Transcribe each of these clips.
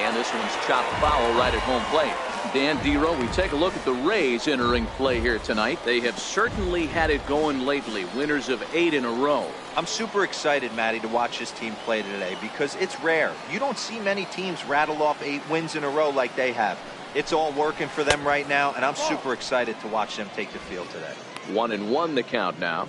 And this one's chopped foul right at home plate. Dan Dero, we take a look at the Rays entering play here tonight. They have certainly had it going lately. Winners of 8 in a row. I'm super excited, Matty, to watch this team play today because it's rare. You don't see many teams rattle off 8 wins in a row like they have. It's all working for them right now, and I'm super excited to watch them take the field today. 1-1 the count now.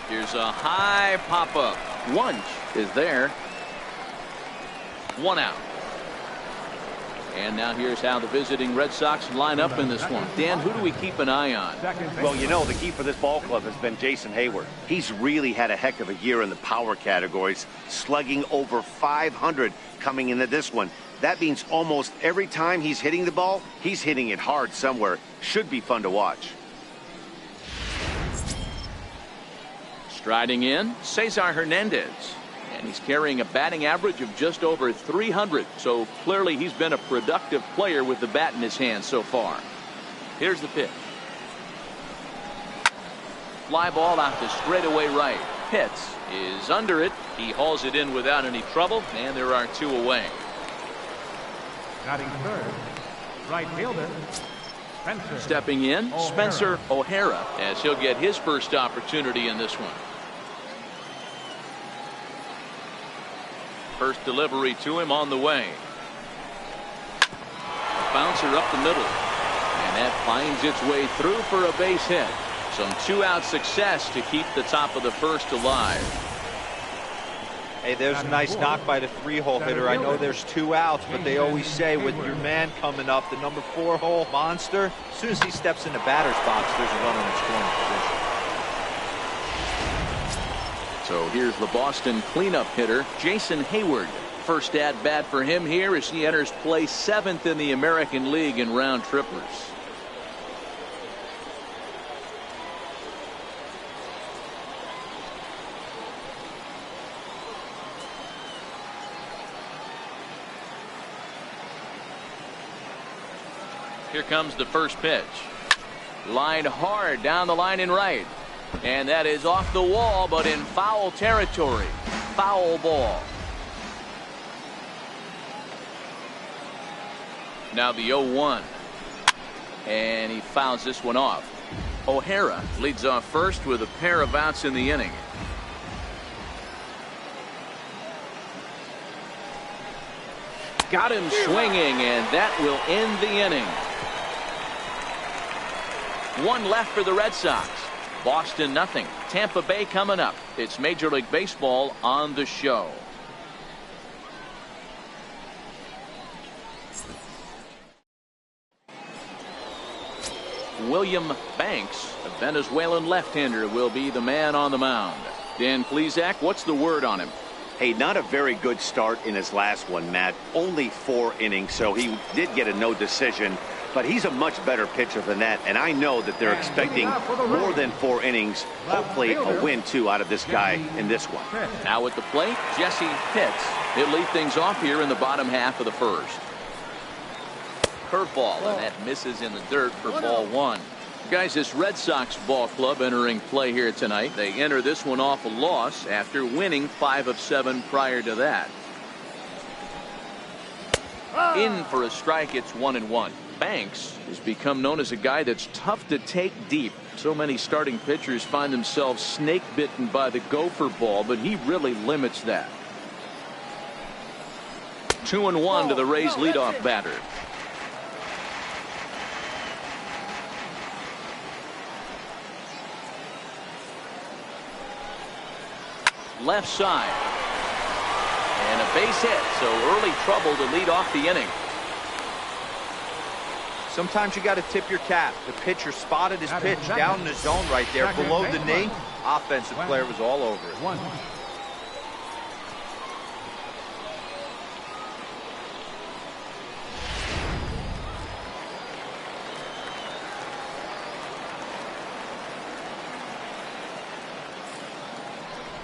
Here's a high pop-up. Wunsch is there. 1 out. And now here's how the visiting Red Sox line up in this one. Dan, who do we keep an eye on? Well, you know, the key for this ball club has been Jason Hayward. He's really had a heck of a year in the power categories, slugging over 500 coming into this one. That means almost every time he's hitting the ball, he's hitting it hard somewhere. Should be fun to watch. Striding in, Cesar Hernandez. And he's carrying a batting average of just over 300. So clearly he's been a productive player with the bat in his hand so far. Here's the pitch. Fly ball out to straightaway right. Pitts is under it. He hauls it in without any trouble, and there are 2 away. Batting third, right fielder, Spencer. Stepping in, Spencer O'Hara, as he'll get his first opportunity in this one. First delivery to him on the way. A bouncer up the middle. And that finds its way through for a base hit. Some 2-out success to keep the top of the first alive. Hey, there's a nice knock by the 3-hole hitter. I know there's 2 outs, but they always say with your man coming up, the number 4-hole monster, as soon as he steps in the batter's box, there's a runner in scoring position. So here's the Boston cleanup hitter, Jason Hayward. First at bat for him here as he enters play 7th in the American League in round trippers. Here comes the first pitch. Lined hard down the line in right. And that is off the wall, but in foul territory. Foul ball. Now the 0-1. And he fouls this one off. O'Hara leads off first with a pair of outs in the inning. Got him swinging, and that will end the inning. 1 left for the Red Sox. Boston nothing. Tampa Bay coming up. It's Major League Baseball on the show. William Banks, a Venezuelan left-hander, will be the man on the mound. Dan Plesac, what's the word on him? Hey, not a very good start in his last one, Matt. Only 4 innings, so he did get a no decision. But he's a much better pitcher than that, and I know that they're expecting more than 4 innings. Hopefully a win, too, out of this guy in this one. Now at the plate, Jesse Pitts. He'll lead things off here in the bottom half of the first. Curveball, and that misses in the dirt for ball 1. Guys, this Red Sox ball club entering play here tonight. They enter this one off a loss after winning 5 of 7 prior to that. In for a strike, it's 1-1. Banks has become known as a guy that's tough to take deep. So many starting pitchers find themselves snake bitten by the gopher ball, but he really limits that. 2-1 to the Rays leadoff batter. Left side. And a base hit, so early trouble to lead off the inning. Sometimes you got to tip your cap. The pitcher spotted his pitch down in the zone right there below the knee. Offensive player was all over it.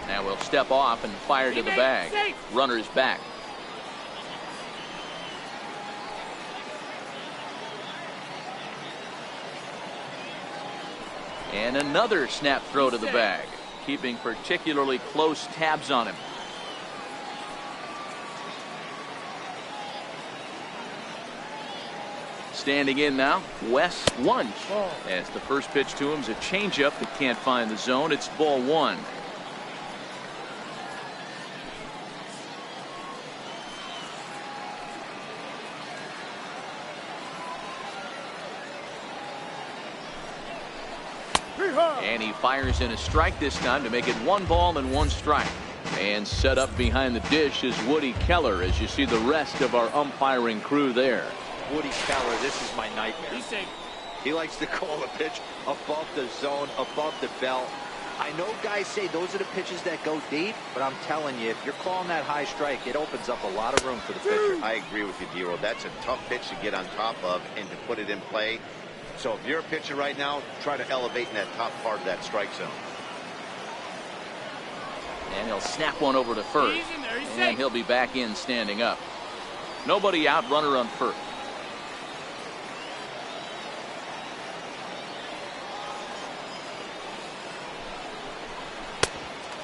Now we'll step off and fire to the bag. Runner's back. And another snap throw to the bag, keeping particularly close tabs on him. Standing in now, Wes Wunsch. As the first pitch to him is a changeup that can't find the zone. It's ball one. And he fires in a strike this time to make it 1 ball and 1 strike. And set up behind the dish is Woody Keller, as you see the rest of our umpiring crew there. Woody Keller, this is my nightmare. He likes to call a pitch above the zone, above the belt. I know guys say those are the pitches that go deep, but I'm telling you, if you're calling that high strike, it opens up a lot of room for the pitcher. I agree with you, Dero. That's a tough pitch to get on top of and to put it in play. So if you're a pitcher right now, try to elevate in that top part of that strike zone. And he'll snap one over to first. And he'll be back in standing up. Nobody out, runner on first.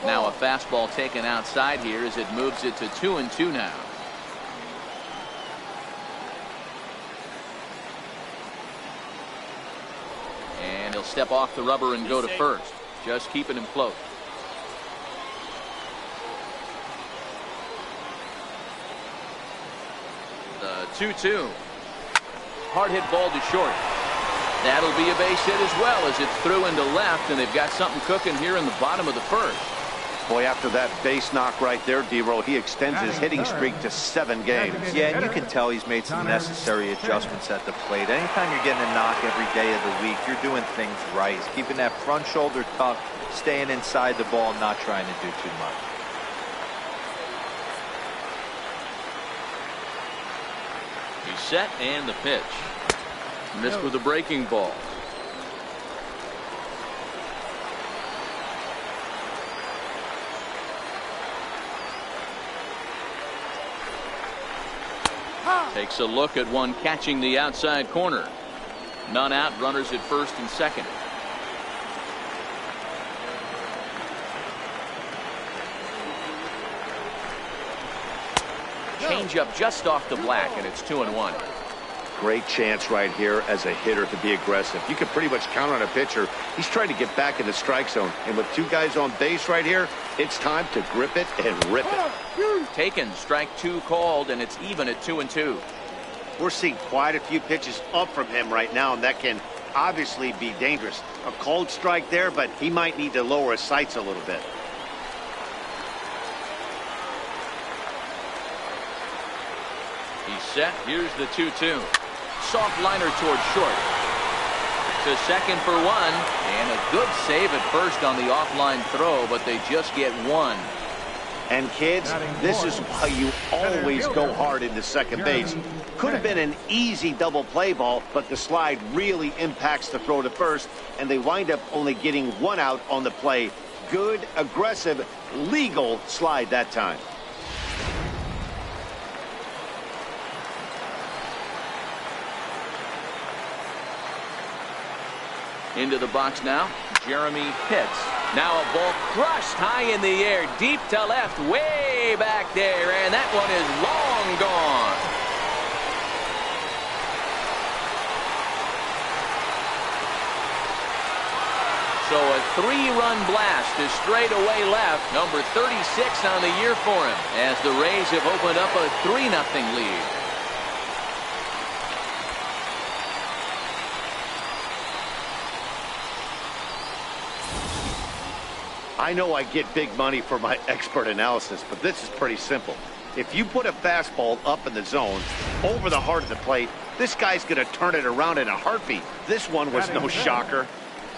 Now a fastball taken outside here as it moves it to 2-2 now. And he'll step off the rubber and go to first, just keeping him close. The 2-2. Hard hit ball to short. That'll be a base hit as well as it's through into left, and they've got something cooking here in the bottom of the first. Boy, after that base knock right there, Dero, he extends his hitting streak to 7 games. Yeah, and you can tell he's made some necessary adjustments at the plate. Anytime you're getting a knock every day of the week, you're doing things right. He's keeping that front shoulder tucked, staying inside the ball, not trying to do too much. He's set, and the pitch. Missed with a breaking ball. Takes a look at one catching the outside corner. None out, runners at first and second. Change up just off the black, and it's 2-1. Great chance right here as a hitter to be aggressive. You can pretty much count on a pitcher. He's trying to get back in the strike zone. And with 2 guys on base right here, it's time to grip it and rip it. Taken, strike 2 called, and it's even at 2-2. We're seeing quite a few pitches up from him right now, and that can obviously be dangerous. A cold strike there, but he might need to lower his sights a little bit. He's set. Here's the 2-2. Soft liner towards short. To second for 1. And a good save at first on the offline throw, but they just get 1. And kids, this is why you always go hard into second base. Could have been an easy double play ball, but the slide really impacts the throw to first, and they wind up only getting 1 out on the play. Good, aggressive, legal slide that time. Into the box now, Jeremy Pitts. Now a ball crushed high in the air, deep to left, way back there, and that one is long gone. So a 3-run blast to straightaway left, number 36 on the year for him, as the Rays have opened up a 3-0 lead. I know I get big money for my expert analysis, but this is pretty simple. If you put a fastball up in the zone, over the heart of the plate, this guy's going to turn it around in a heartbeat. This one was no shocker.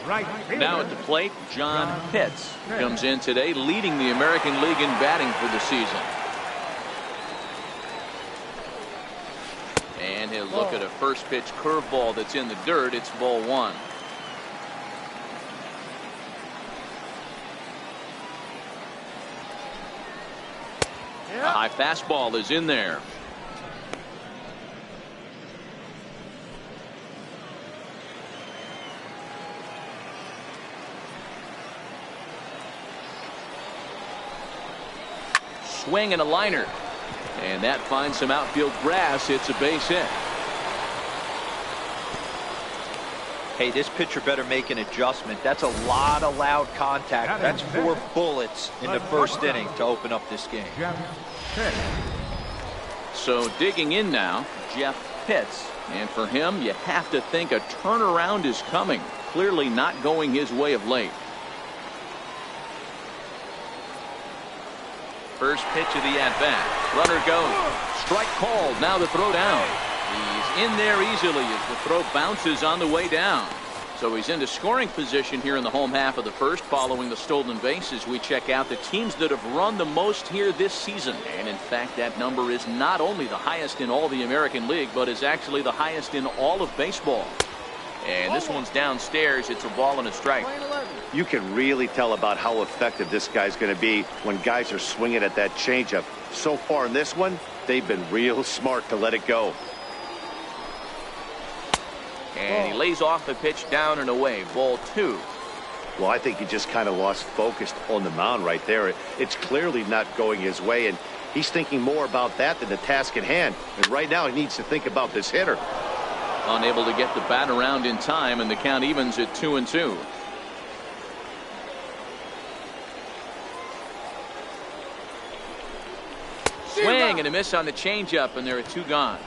Now at the plate, John Pitts comes in today, leading the American League in batting for the season. And he'll look at a first pitch curveball that's in the dirt. It's ball 1. A high fastball is in there. swing and a liner. And that finds some outfield grass. It's a base hit. Hey, this pitcher better make an adjustment. That's a lot of loud contact. That's 4 bullets in the first inning to open up this game. So digging in now, Jeff Pitts. And for him, you have to think a turnaround is coming. Clearly not going his way of late. First pitch of the at-bat. Runner goes. Strike called. Now the throw down. He's in there easily as the throw bounces on the way down. So he's into scoring position here in the home half of the first following the stolen bases. We check out the teams that have run the most here this season. And in fact, that number is not only the highest in all the American League, but is actually the highest in all of baseball. And this one's downstairs. It's a ball and a strike. You can really tell about how effective this guy's going to be when guys are swinging at that changeup. So far in this one, they've been real smart to let it go. And he lays off the pitch down and away. Ball 2. Well, I think he just kind of lost focus on the mound right there. It's clearly not going his way, and he's thinking more about that than the task at hand. And right now he needs to think about this hitter. Unable to get the bat around in time, and the count evens at 2-2. Swing and a miss on the changeup, and there are 2 gone.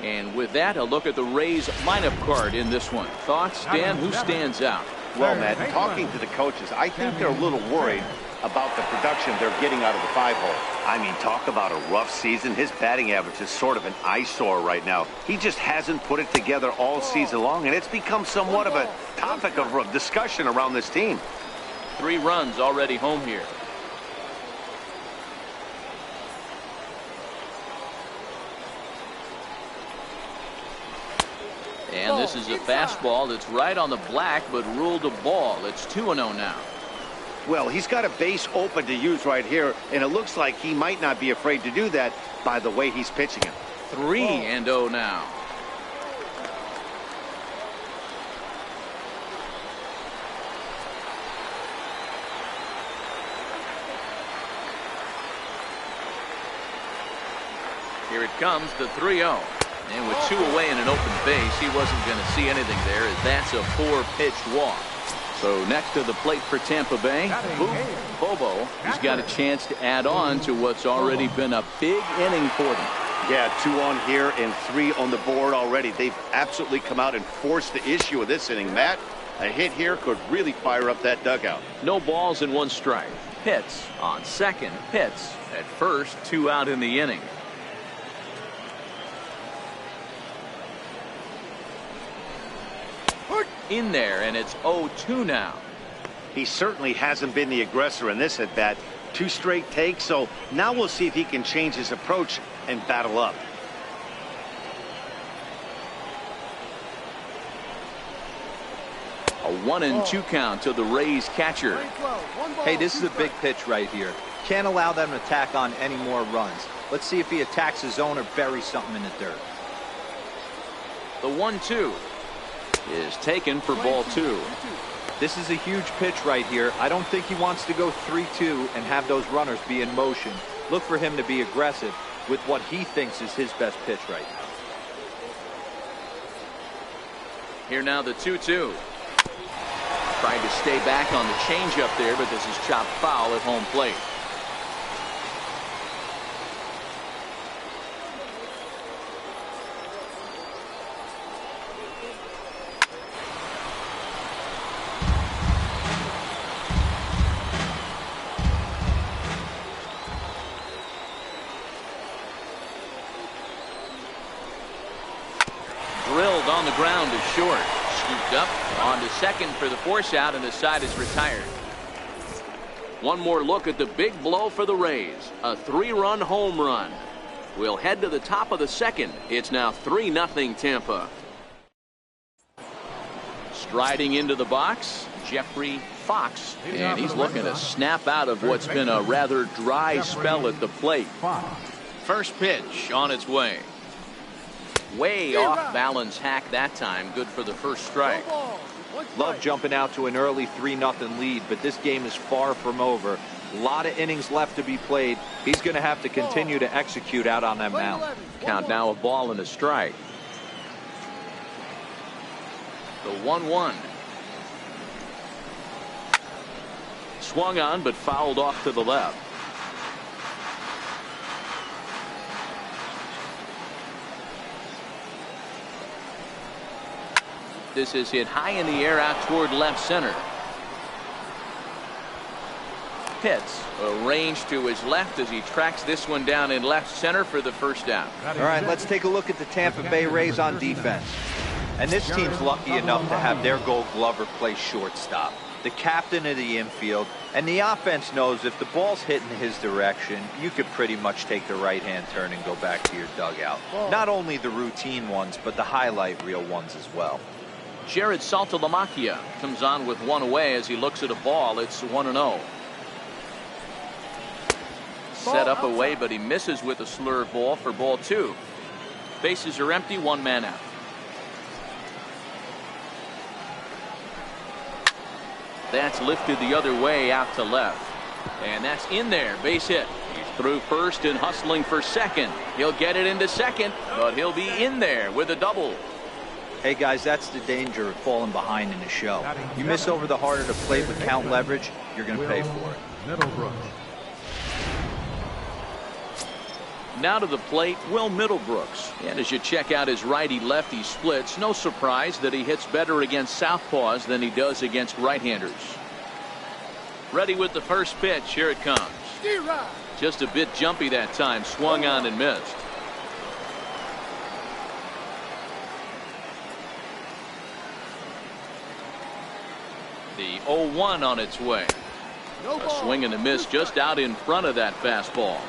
And with that, a look at the Rays lineup card in this one. Thoughts, Dan? Who stands out? Well, Matt, talking to the coaches, I think they're a little worried about the production they're getting out of the 5-hole. I mean, talk about a rough season. His batting average is sort of an eyesore right now. He just hasn't put it together all season long, and it's become somewhat of a topic of discussion around this team. 3 runs already home here. And this is a fastball that's right on the black, but ruled a ball. It's 2-0 now. Well, he's got a base open to use right here, and it looks like he might not be afraid to do that by the way he's pitching it. 3-0 now. Here it comes, the 3-0. And with 2 away and an open base, he wasn't going to see anything there, as that's a 4-pitch walk. So next to the plate for Tampa Bay, Bobo, he's got a chance to add on to what's already been a big inning for them. Yeah, 2 on here and 3 on the board already. They've absolutely come out and forced the issue of this inning. Matt, a hit here could really fire up that dugout. No balls and 1 strike. Pitts on second. Pitts at first. 2 out in the inning. In there, and it's 0-2 now. He certainly hasn't been the aggressor in this at bat. 2 straight takes, so now we'll see if he can change his approach and battle up. A 1-2 count to the Rays catcher. Hey, this is a big pitch right here. Can't allow them to tack on any more runs. Let's see if he attacks his zone or buries something in the dirt. The 1-2 is taken for ball 2. This is a huge pitch right here. I don't think he wants to go 3-2 and have those runners be in motion. Look for him to be aggressive with what he thinks is his best pitch right now. Here now the 2-2. Tried to stay back on the changeup there, but this is chopped foul at home plate. Drilled on the ground is short. Scooped up on to second for the force out, and the side is retired. One more look at the big blow for the Rays. A 3-run home run. We'll head to the top of the second. It's now 3-0 Tampa. Striding into the box, Jeffrey Fox, and he's looking to snap out of what's been a rather dry spell at the plate. First pitch on its way. Way off balance hack that time. Good for the first strike. Love jumping out to an early 3-0 lead, but this game is far from over. A lot of innings left to be played. He's going to have to continue to execute out on that mound. Count now, a ball and a strike. The 1-1. Swung on but fouled off to the left. This is hit high in the air out toward left center. Hits a range to his left as he tracks this one down in left center for the first down. All right, let's take a look at the Tampa Bay Rays on defense. And this team's lucky enough to have their Gold Glover play shortstop, the captain of the infield, and the offense knows if the ball's hitting his direction, you could pretty much take the right-hand turn and go back to your dugout. Not only the routine ones, but the highlight reel ones as well. Jared Saltalamacchia comes on with one away as he looks at a ball. It's 1-0. Set up away, but he misses with a slurve ball for ball 2. Bases are empty, one man out. That's lifted the other way out to left. And that's in there. Base hit. He's through first and hustling for second. He'll get it into second, but he'll be in there with a double. Hey guys, that's the danger of falling behind in the show. You miss over the harder to plate with count leverage, you're going to pay for it. Middlebrook. Now to the plate, Will Middlebrooks. And as you check out his righty-lefty splits, no surprise that he hits better against southpaws than he does against right-handers. Ready with the first pitch. Here it comes. Just a bit jumpy that time. Swung on and missed. The 0-1 on its way. A swing and a miss just out in front of that fastball.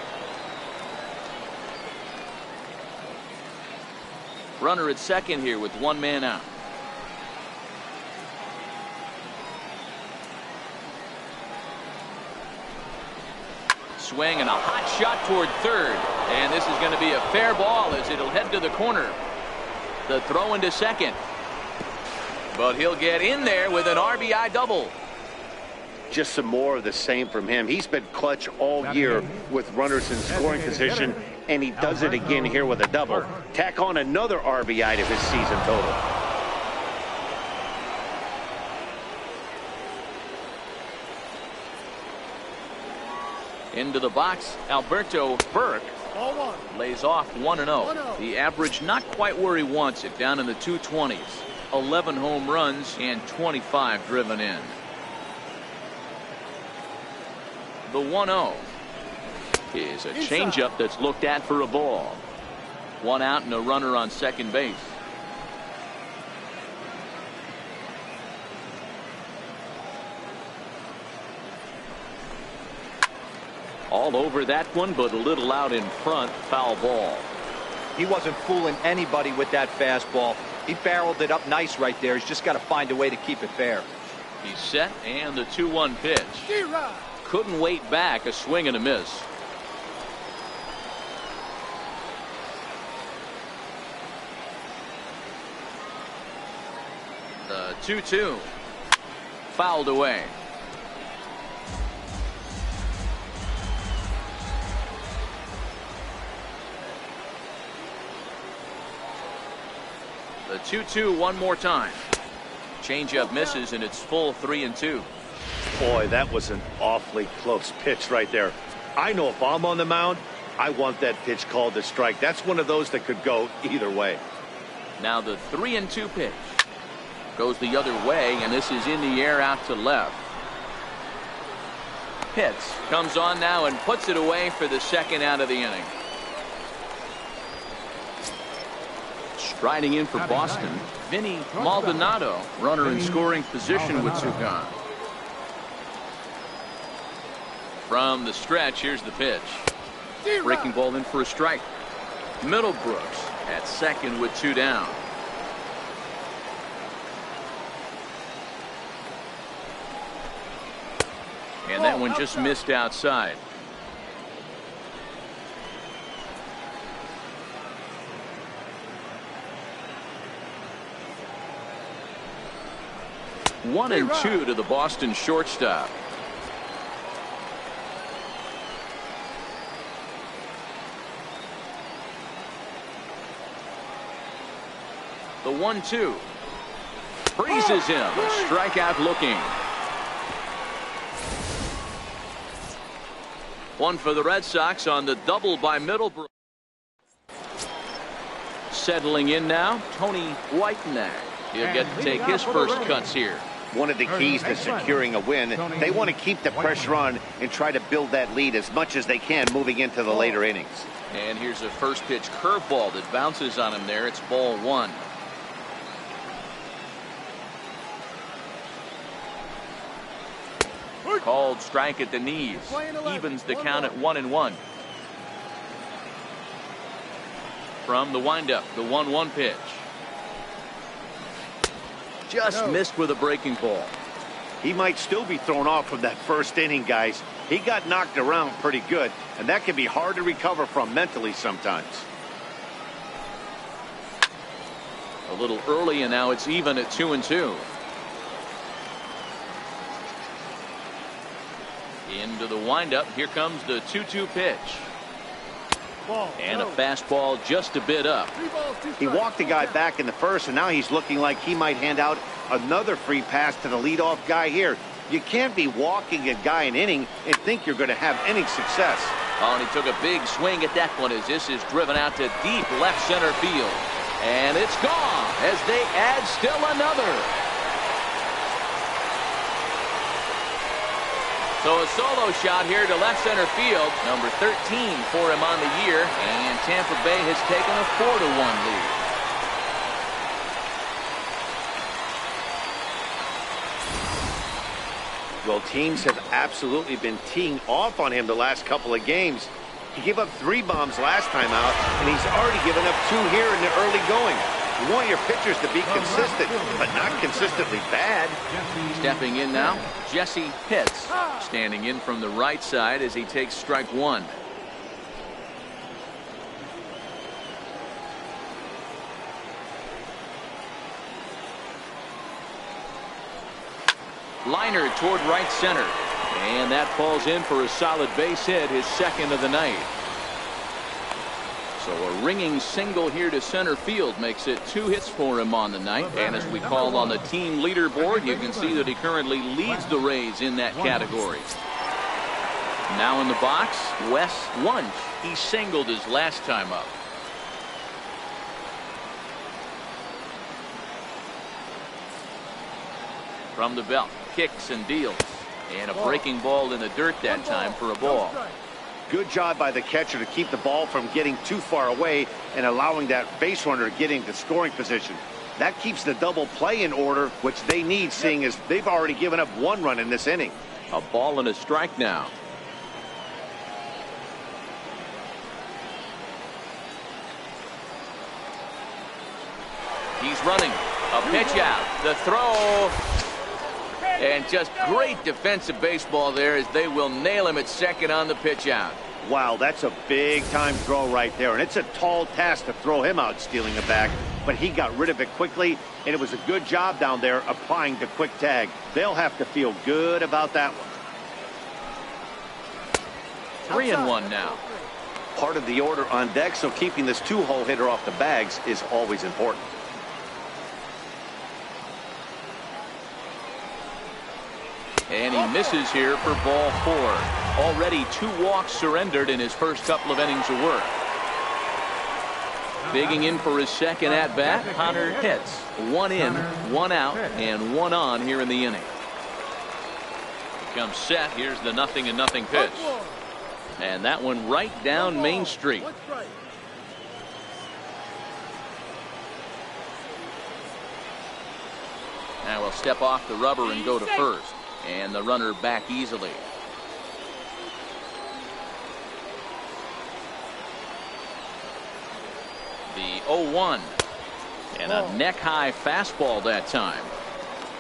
Runner at second here with one man out. Swing and a hot shot toward third. And this is going to be a fair ball as it'll head to the corner. The throw into second. But he'll get in there with an RBI double. Just some more of the same from him. He's been clutch all year with runners in scoring position, and he does it again here with a double. Tack on another RBI to his season total. Into the box, Alberto Burke lays off 1-0. The average not quite where he wants it, down in the 220s. 11 home runs and 25 driven in. The 1-0 is a changeup that's looked at for a ball. One out and a runner on second base. All over that one, but a little out in front. Foul ball. He wasn't fooling anybody with that fastball. He barreled it up nice right there. He's just got to find a way to keep it fair. He's set, and the 2-1 pitch. Couldn't wait back. A swing and a miss. The 2-2 fouled away. The 2-2 one more time. Changeup misses, and it's full 3-2. Boy, that was an awfully close pitch right there. I know if I'm on the mound, I want that pitch called a strike. That's one of those that could go either way. Now the 3-2 pitch goes the other way, and this is in the air out to left. Pitts comes on now and puts it away for the second out of the inning. Striding in for Boston, Vinny Maldonado, runner in scoring position with two gone. From the stretch, here's the pitch. Breaking ball in for a strike. Middlebrooks at second with two down. And that one just missed outside. One and two to the Boston shortstop. The 1-2. Freezes him. A strikeout looking. One for the Red Sox on the double by Middlebrook. Settling in now, Tony Whitenack. He'll get to take his first cuts here. One of the keys to securing a win, they want to keep the pressure on and try to build that lead as much as they can moving into the later innings. And here's a first pitch curveball that bounces on him there. It's ball 1. Called strike at the knees. Evens the count at 1-1. From the windup, the 1-1 pitch. Just missed with a breaking ball. He might still be thrown off from that first inning, guys. He got knocked around pretty good, and that can be hard to recover from mentally sometimes. A little early, and now it's even at 2-2. Into the windup. Here comes the 2-2 pitch. And a fastball just a bit up. He walked the guy back in the first, and now he's looking like he might hand out another free pass to the leadoff guy here. You can't be walking a guy an inning and think you're going to have any success. Oh, and he took a big swing at that one as this is driven out to deep left center field. And it's gone as they add still another. So a solo shot here to left center field. Number 13 for him on the year. And Tampa Bay has taken a 4-1 lead. Well, teams have absolutely been teeing off on him the last couple of games. He gave up 3 bombs last time out, and he's already given up 2 here in the early going. You want your pitchers to be consistent, but not consistently bad. Stepping in now, Jesse Pitts. Standing in from the right side as he takes strike 1. Liner toward right center. And that falls in for a solid base hit, his second of the night. So a ringing single here to center field makes it 2 hits for him on the night. And as we call on the team leaderboard, you can see that he currently leads the Rays in that category. Now in the box, Wes Wunsch. He singled his last time up. From the belt, kicks and deals. And a breaking ball in the dirt that time for a ball. Good job by the catcher to keep the ball from getting too far away and allowing that base runner to get into scoring position. That keeps the double play in order, which they need, seeing as they've already given up 1 run in this inning. A ball and a strike now. He's running. A pitch out. The throw. And just great defensive baseball there as they will nail him at second on the pitch out. Wow, that's a big-time throw right there, and it's a tall task to throw him out stealing a bag, but he got rid of it quickly, and it was a good job down there applying the quick tag. They'll have to feel good about that one. 3-1 now. Part of the order on deck, so keeping this 2-hole hitter off the bags is always important. And he misses here for ball 4. Already 2 walks surrendered in his first couple of innings of work. Digging in for his second at-bat, Hunter hits. 1 in, 1 out, and 1 on here in the inning. Comes set. Here's the 0-0 pitch. And that one right down Main Street. Now we'll step off the rubber and go to first. And the runner back easily. The 0-1. And a neck-high fastball that time.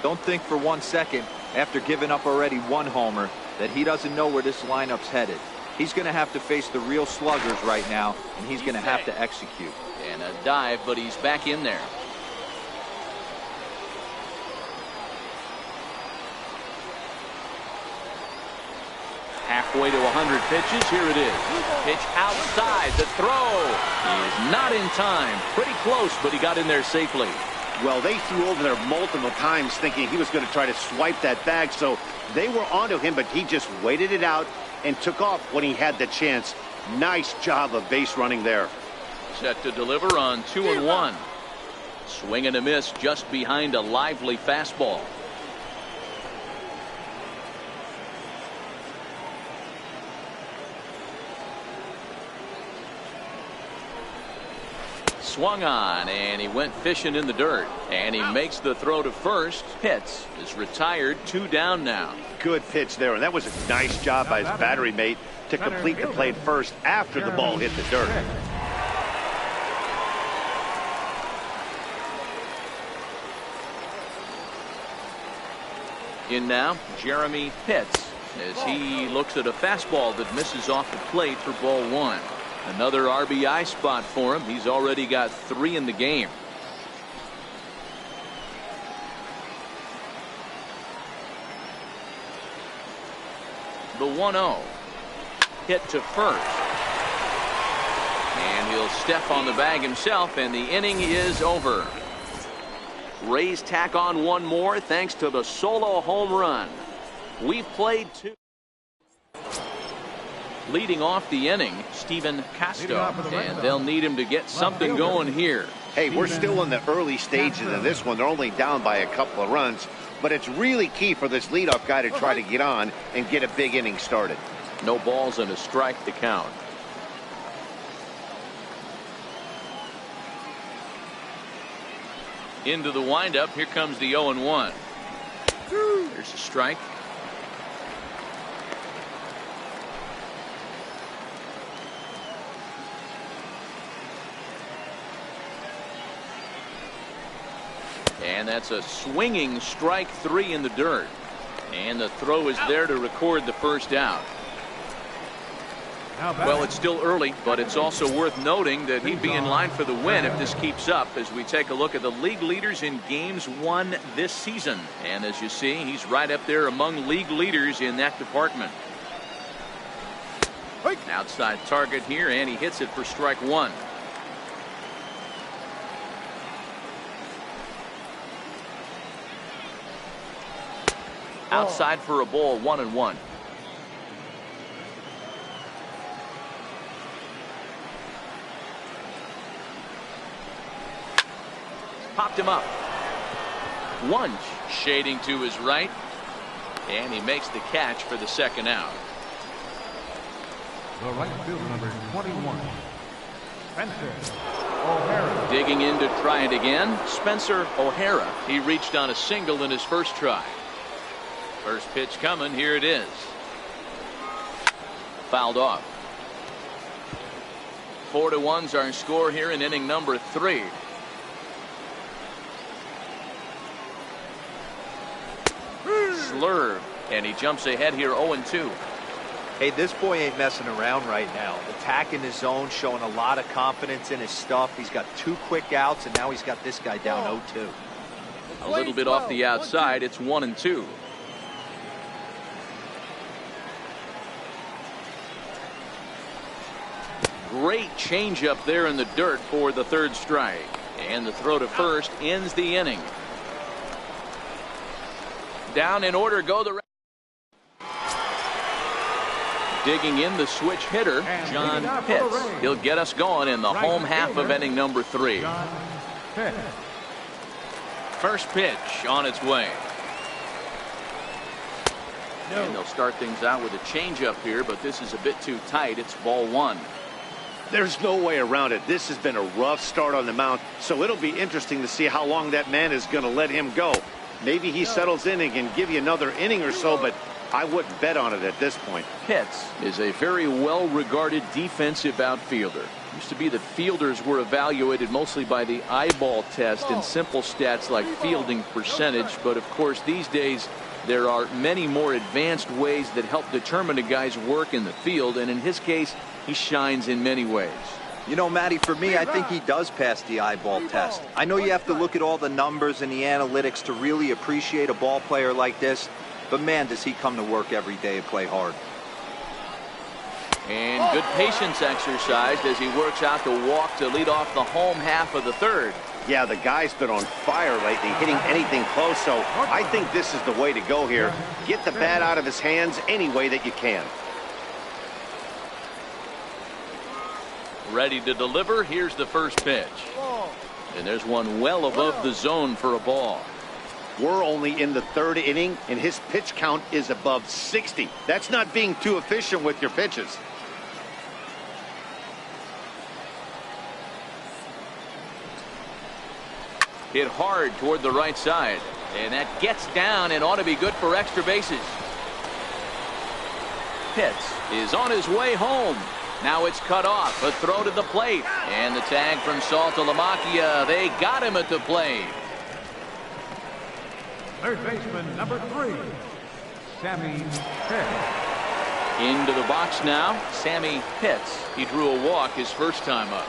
Don't think for 1 second, after giving up already 1 homer, that he doesn't know where this lineup's headed. He's going to have to face the real sluggers right now, and he's going to have to execute. And a dive, but he's back in there. Halfway to 100 pitches. Here it is. Pitch outside. The throw. He is not in time. Pretty close, but he got in there safely. Well, they threw over there multiple times thinking he was going to try to swipe that bag, so they were onto him, but he just waited it out and took off when he had the chance. Nice job of base running there. Set to deliver on 2-1. Swing and a miss just behind a lively fastball. Swung on, and he went fishing in the dirt, and he makes the throw to first. Pitts is retired, 2 down now. Good pitch there, and that was a nice job by his battery mate to complete the play first after the ball hit the dirt. In now, Jeremy Pitts, as he looks at a fastball that misses off the plate for ball 1. Another RBI spot for him. He's already got 3 in the game. The 1-0. Hit to first. And he'll step on the bag himself, and the inning is over. Rays tack on one more thanks to the solo home run. We've played 2. Leading off the inning, Stephen Casto, and they'll need him to get something going here. Hey, we're still in the early stages of this one. They're only down by a couple of runs, but it's really key for this leadoff guy to try to get on and get a big inning started. No balls and a strike to count. Into the windup. Here comes the 0-1. There's a strike. And that's a swinging strike 3 in the dirt. And the throw is there to record the first out. Well, it's still early, but it's also worth noting that he'd be in line for the win if this keeps up as we take a look at the league leaders in games won this season. And as you see, he's right up there among league leaders in that department. Outside target here, and he hits it for strike 1. Outside for a ball, 1-1. Popped him up. Lunge shading to his right, and he makes the catch for the second out. The right fielder, number 21, Spencer O'Hara. Digging in to try it again, Spencer O'Hara. He reached on a single in his first try. First pitch coming. Here it is. Fouled off. 4-1's our score here in inning number 3. Slurve, and he jumps ahead here 0-2. Hey, this boy ain't messing around right now. Attacking his zone, showing a lot of confidence in his stuff. He's got 2 quick outs, and now he's got this guy down 0-2. A little bit off the outside. It's 1-2. Great changeup there in the dirt for the third strike. And the throw to first ends the inning. Down in order go the digging in the switch hitter, John Pitts. He'll get us going in the home half of inning number 3. First pitch on its way. And they'll start things out with a changeup here, but this is a bit too tight. It's ball 1. There's no way around it. This has been a rough start on the mound, so it'll be interesting to see how long that man is going to let him go. Maybe he settles in and can give you another inning or so, but I wouldn't bet on it at this point. Pitts is a very well-regarded defensive outfielder. Used to be that fielders were evaluated mostly by the eyeball test and simple stats like fielding percentage, but of course these days there are many more advanced ways that help determine a guy's work in the field, and in his case he shines in many ways. You know, Matty, for me, I think he does pass the eyeball test. I know you have to look at all the numbers and the analytics to really appreciate a ball player like this, but man, does he come to work every day and play hard. And good patience exercised as he works out the walk to lead off the home half of the third. Yeah, the guy's been on fire lately, hitting anything close, so I think this is the way to go here. Get the bat out of his hands any way that you can. Ready to deliver. Here's the first pitch. And there's one well above the zone for a ball. We're only in the third inning, and his pitch count is above 60. That's not being too efficient with your pitches. Hit hard toward the right side. And that gets down and ought to be good for extra bases. Pitts is on his way home. Now it's cut off. A throw to the plate. And the tag from Saltalamacchia. They got him at the plate. Third baseman, number 3, Sammy Pitts. Into the box now, Sammy Pitts. He drew a walk his first time up.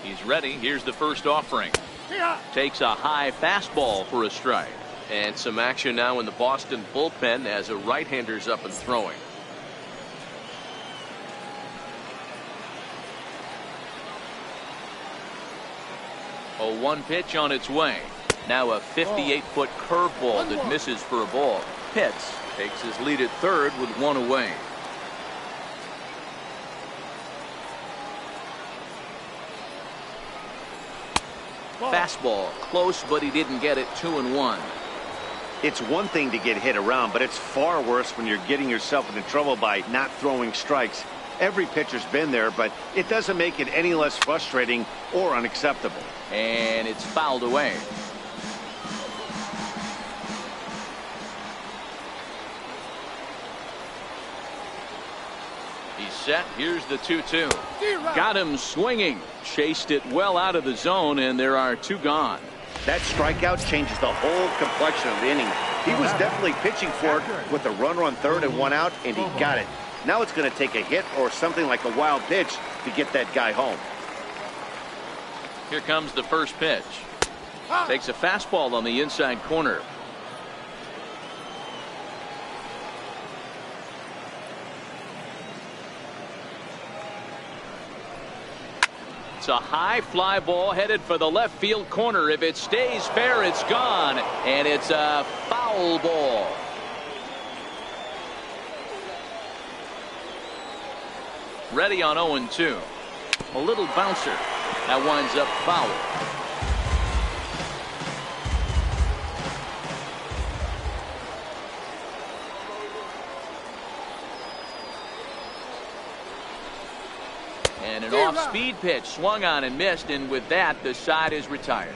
He's ready. Here's the first offering. Takes a high fastball for a strike. And some action now in the Boston bullpen as a right-hander's up and throwing. A 1 pitch on its way. Now a 58-foot curveball that misses for a ball. Pitts takes his lead at third with 1 away. Fastball close, but he didn't get it. 2-1. It's one thing to get hit around, but it's far worse when you're getting yourself into trouble by not throwing strikes. Every pitcher's been there, but it doesn't make it any less frustrating or unacceptable. And it's fouled away. He's set. Here's the 2-2. Got him swinging. Chased it well out of the zone, and there are 2 gone. That strikeout changes the whole complexion of the inning. He was definitely pitching for it with a runner on third and 1 out, and he got it. Now it's going to take a hit or something like a wild pitch to get that guy home. Here comes the first pitch. Takes a fastball on the inside corner. It's a high fly ball headed for the left field corner. If it stays fair, it's gone. And it's a foul ball. Ready on 0-2. A little bouncer. That winds up foul. And an off-speed pitch swung on and missed, and with that, the side is retired.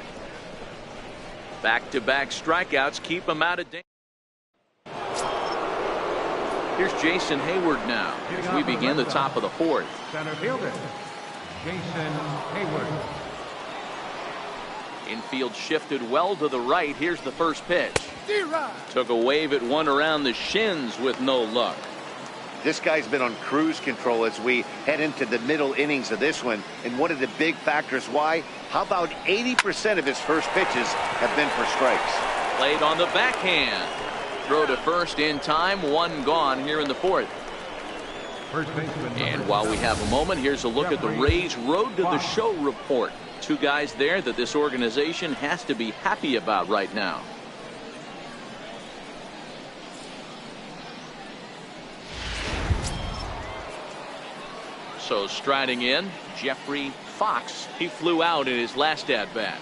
Back-to-back strikeouts keep him out of danger. Here's Jason Hayward now as we begin the top of the 4th. Center fielder, Jason Hayward. Infield shifted well to the right. Here's the first pitch. Took a wave at one around the shins with no luck. This guy's been on cruise control as we head into the middle innings of this one. And one of the big factors why, how about 80% of his first pitches have been for strikes? Played on the backhand. Throw to first in time. 1 gone here in the 4th. And while we have a moment, here's a look at the Rays Road to the Show report. 2 guys there that this organization has to be happy about right now. So striding in, Jeffrey Fox. He flew out in his last at-bat.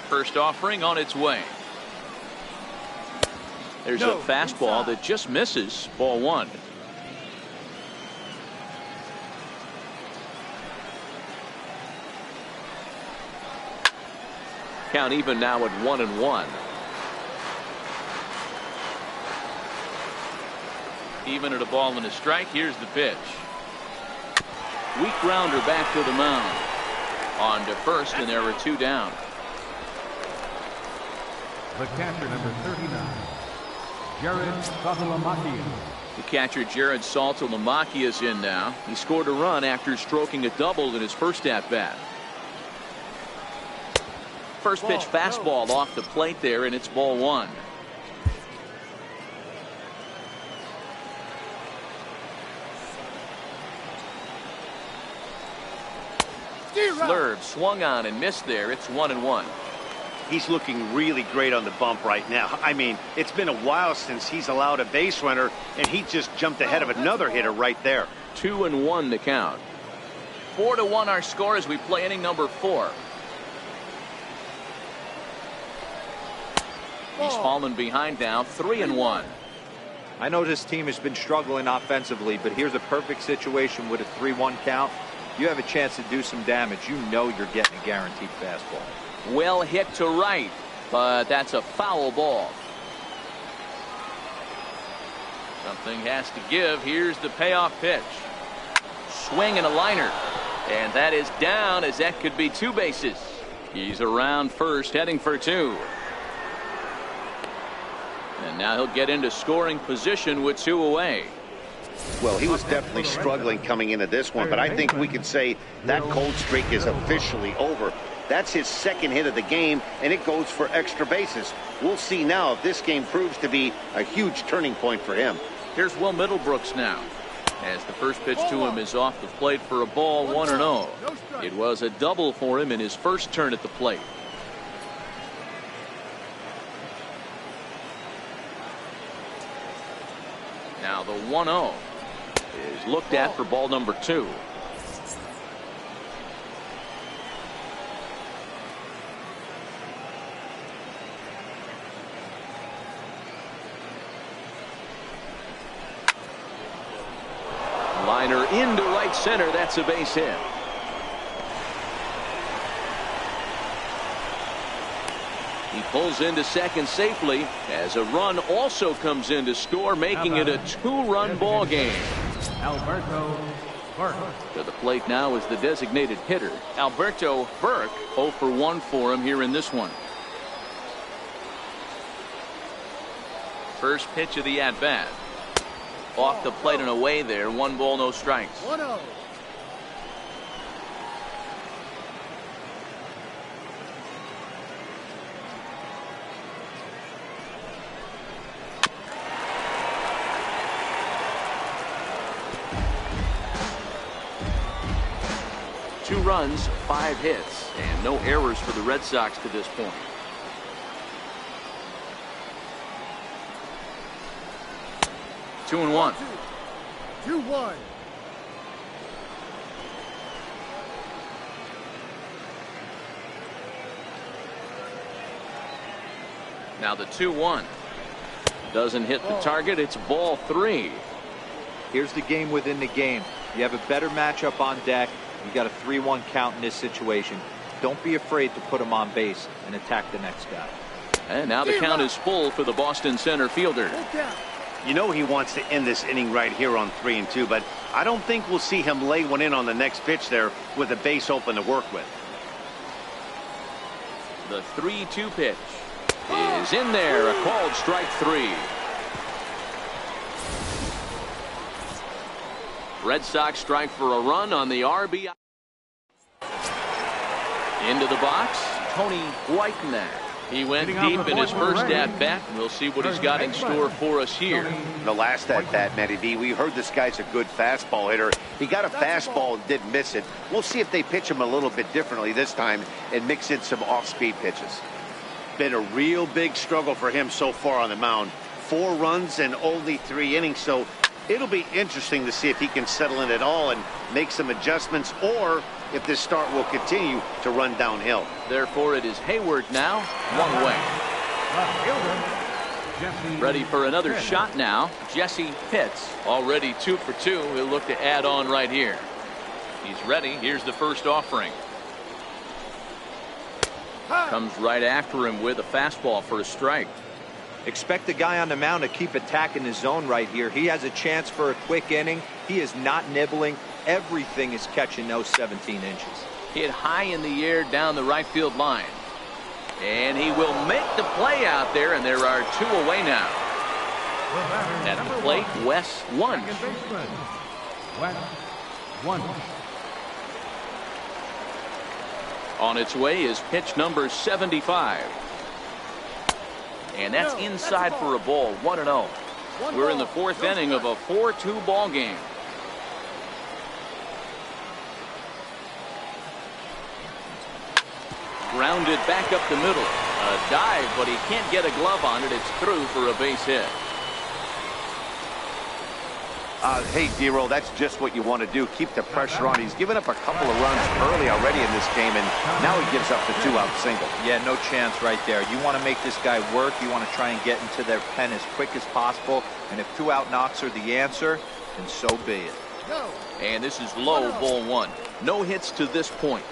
First offering on its way. There's a fastball that just misses. Ball 1. Count even now at 1-1. Even at a ball and a strike, here's the pitch. Weak grounder back to the mound. On to first, and there are 2 down. The catcher, number 39, Jared Saltalamacchia. The catcher, Jared Saltalamacchia, is in now. He scored a run after stroking a double in his first at-bat. First pitch fastball off the plate there, and it's ball 1. Slurve swung on and missed there. It's 1-1. He's looking really great on the bump right now. I mean, it's been a while since he's allowed a base runner, and he just jumped ahead of another hitter right there. 2-1 the count. 4-1 our score as we play inning number 4. He's fallen behind now, 3-1. I know this team has been struggling offensively, but here's a perfect situation with a 3-1 count. You have a chance to do some damage. You know you're getting a guaranteed fastball. Well hit to right, but that's a foul ball. Something has to give. Here's the payoff pitch. Swing and a liner. And that is down, as that could be 2 bases. He's around first, heading for 2. And now he'll get into scoring position with 2 away. Well, he was definitely struggling coming into this one, but I think we could say that cold streak is officially over. That's his 2nd hit of the game, and it goes for extra bases. We'll see now if this game proves to be a huge turning point for him. Here's Will Middlebrooks now, as the first pitch to him is off the plate for a ball, 1-0. It was a double for him in his first turn at the plate. Now the 1-0 is looked at for ball number 2. Liner into right center. That's a base hit. He pulls into second safely as a run also comes in to score, making it a 2-run ball game. Alberto Burke. To the plate now is the designated hitter, Alberto Burke. 0 for 1 for him here in this one. First pitch of the at-bat. Off the plate and away there. 1 ball, no strikes. 1-0. Two runs, 5 hits, and no errors for the Red Sox to this point. Two and 1. 2-1. Now the 2-1 doesn't hit the target. It's ball 3. Here's the game within the game. You have a better matchup on deck. You got a 3-1 count in this situation. Don't be afraid to put him on base and attack the next guy. And now the count is full for the Boston center fielder. You know he wants to end this inning right here on 3-2, but I don't think we'll see him lay one in on the next pitch there with a base open to work with. The 3-2 pitch is in there. A called strike 3. Red Sox strike for a run on the RBI. Into the box, Tony Whitenack. He went deep in his first at-bat. We'll see what he's got in store for us here. The last at-bat, Matty B, we heard this guy's a good fastball hitter. He got a fastball and didn't miss it. We'll see if they pitch him a little bit differently this time and mix in some off-speed pitches. Been a real big struggle for him so far on the mound. 4 runs and only 3 innings, so it'll be interesting to see if he can settle in at all and make some adjustments, or if this start will continue to run downhill. Therefore, it is Hayward now, one away. Ready for another shot now. Jesse Pitts, already 2 for 2. He'll look to add on right here. He's ready. Here's the first offering. Comes right after him with a fastball for a strike. Expect the guy on the mound to keep attacking his zone right here. He has a chance for a quick inning. He is not nibbling. Everything is catching those 17 inches. Hit high in the air down the right field line. And he will make the play out there, and there are 2 away now. At the plate, Wes Wunsch. On its way is pitch number 75. And that's inside for a ball, 1-0. We're in the 4th inning of a 4-2 ball game. Grounded back up the middle. A dive, but he can't get a glove on it. It's through for a base hit. Hey, Dero, that's just what you want to do. Keep the pressure on. He's given up a couple of runs early already in this game, and now he gives up the 2-out single. Yeah, no chance right there. You want to make this guy work. You want to try and get into their pen as quick as possible. And if 2-out knocks are the answer, then so be it. And this is low, ball 1. No hits to this point.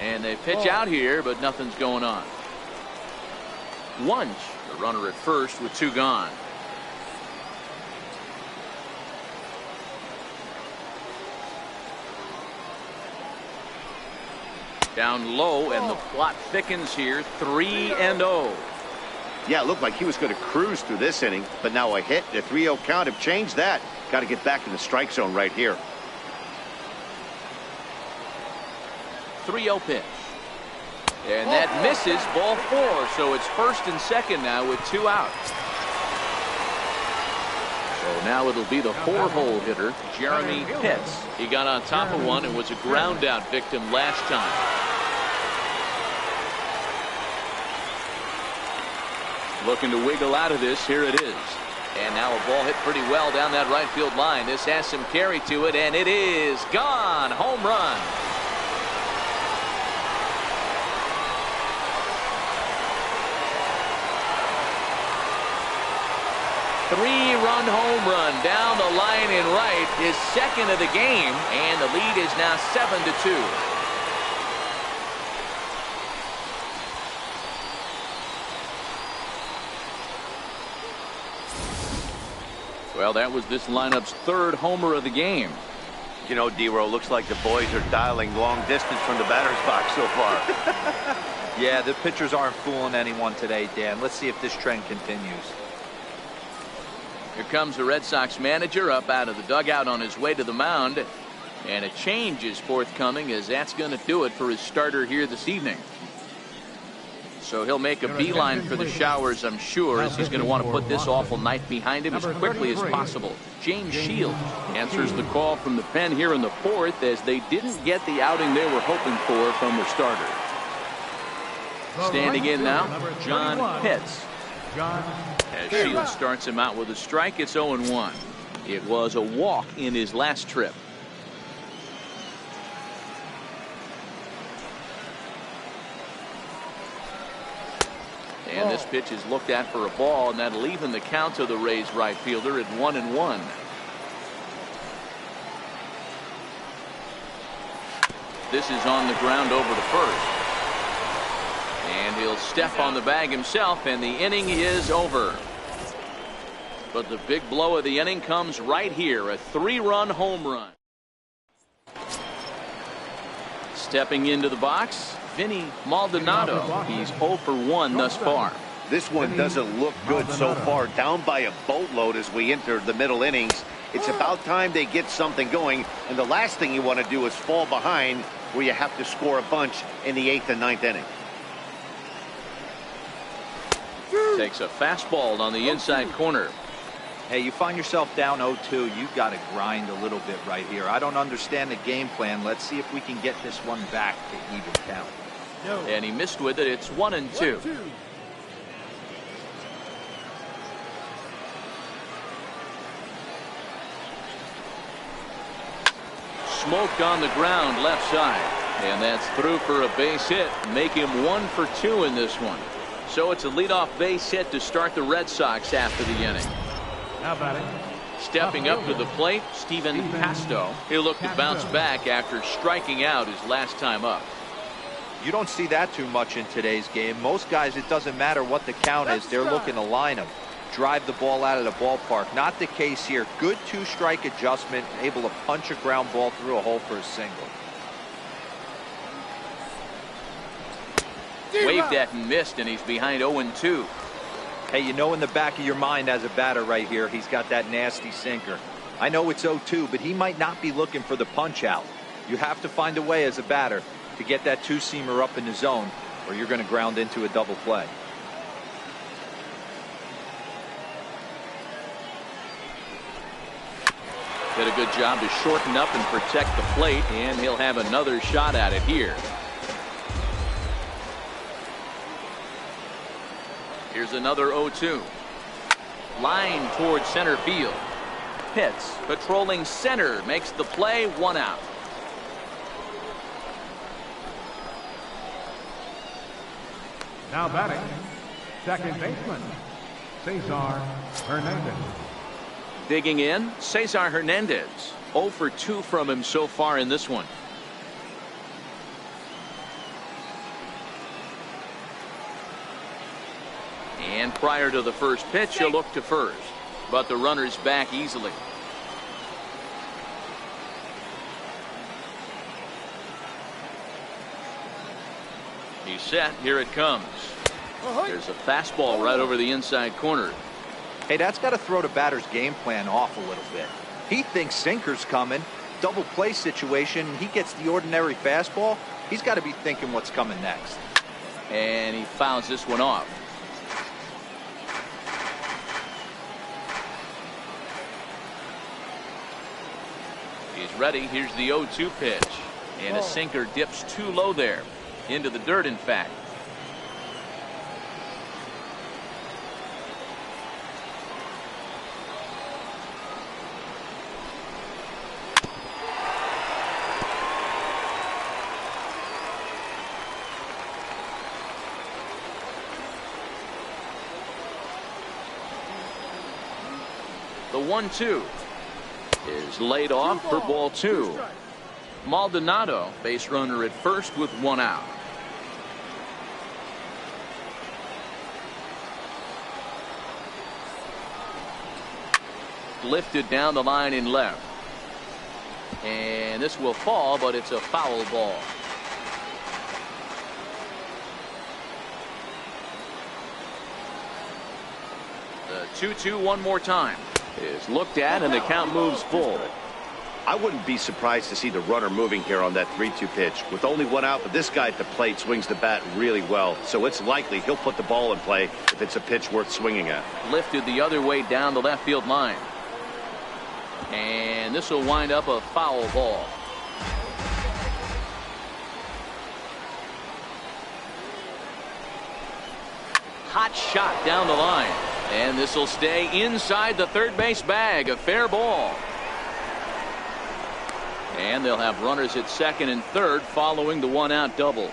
And they pitch out here, but nothing's going on. Wunsch, the runner at first with 2 gone. Down low, and the plot thickens here. 3-0. Yeah, it looked like he was going to cruise through this inning, but now a hit, a 3-0 count have changed that. Got to get back in the strike zone right here. 3-0 pitch. And that misses, ball 4. So it's 1st and 2nd now with 2 outs. So now it'll be the 4-hole hitter, Jeremy Pitts. He got on top of one and was a ground out victim last time. Looking to wiggle out of this. Here it is. And now a ball hit pretty well down that right field line. This has some carry to it, and it is gone. Home run. Three-run home run down the line in right, his 2nd of the game, and the lead is now 7-2. Well, that was this lineup's 3rd homer of the game. You know, Dero, looks like the boys are dialing long distance from the batter's box so far. Yeah, the pitchers aren't fooling anyone today, Dan. Let's see if this trend continues. Here comes the Red Sox manager up out of the dugout on his way to the mound. And a change is forthcoming, as that's going to do it for his starter here this evening. So he'll make a beeline for the showers, I'm sure, as he's going to want to put this awful night behind him as quickly as possible. James Shields answers the call from the pen here in the 4th, as they didn't get the outing they were hoping for from their starter. Standing in now, John Pitts. As Shields starts him out with a strike, it's 0-1. It was a walk in his last trip. And this pitch is looked at for a ball, and that'll even the count to the Rays right fielder at 1-1. This is on the ground over to first. And he'll step on the bag himself, and the inning is over. But the big blow of the inning comes right here, a 3-run home run. Stepping into the box, Vinny Maldonado. He's 0 for 1 thus far. This one doesn't look good so far. Down by a boatload as we enter the middle innings. It's about time they get something going, and the last thing you want to do is fall behind where you have to score a bunch in the 8th and 9th inning. Takes a fastball on the inside corner. Hey, you find yourself down 0-2, you've got to grind a little bit right here. I don't understand the game plan. Let's see if we can get this one back to even count. And he missed with it. It's 1-2. Smoked on the ground left side. And that's through for a base hit. Make him 1 for 2 in this one. So it's a leadoff base hit to start the Red Sox after the inning. Now batting. Stepping up to the plate, Steven Pasto. He'll look to bounce back after striking out his last time up. You don't see that too much in today's game. Most guys, it doesn't matter what the count is. They're looking to line them, drive the ball out of the ballpark. Not the case here. Good two-strike adjustment, able to punch a ground ball through a hole for a single. Waved at and missed, and he's behind 0-2. Hey, you know in the back of your mind as a batter right here, he's got that nasty sinker. I know it's 0-2, but he might not be looking for the punch out. You have to find a way as a batter to get that two-seamer up in the zone, or you're going to ground into a double play. Did a good job to shorten up and protect the plate, and he'll have another shot at it here. Here's another 0-2. Line towards center field. Pitts patrolling center, makes the play, 1 out. Now batting. Second baseman. Cesar Hernandez. Digging in, Cesar Hernandez. 0 for 2 from him so far in this one. And prior to the first pitch, he'll look to first. But the runner's back easily. He's set. Here it comes. There's a fastball right over the inside corner. Hey, that's got to throw the batter's game plan off a little bit. He thinks sinker's coming. Double play situation. He gets the ordinary fastball. He's got to be thinking what's coming next. And he fouls this one off. He's ready. Here's the 0-2 pitch. And a sinker dips too low there. Into the dirt, in fact. The 1-2 is laid off for ball 2. Maldonado, base runner at first with 1 out. Lifted down the line in left. And this will fall, but it's a foul ball. The 2-2 one more time is looked at, and the count moves full. I wouldn't be surprised to see the runner moving here on that 3-2 pitch. With only 1 out, but this guy at the plate swings the bat really well, so it's likely he'll put the ball in play if it's a pitch worth swinging at. Lifted the other way down the left field line. And this will wind up a foul ball. Hot shot down the line. And this will stay inside the third base bag. A fair ball. And they'll have runners at second and third following the 1-out double.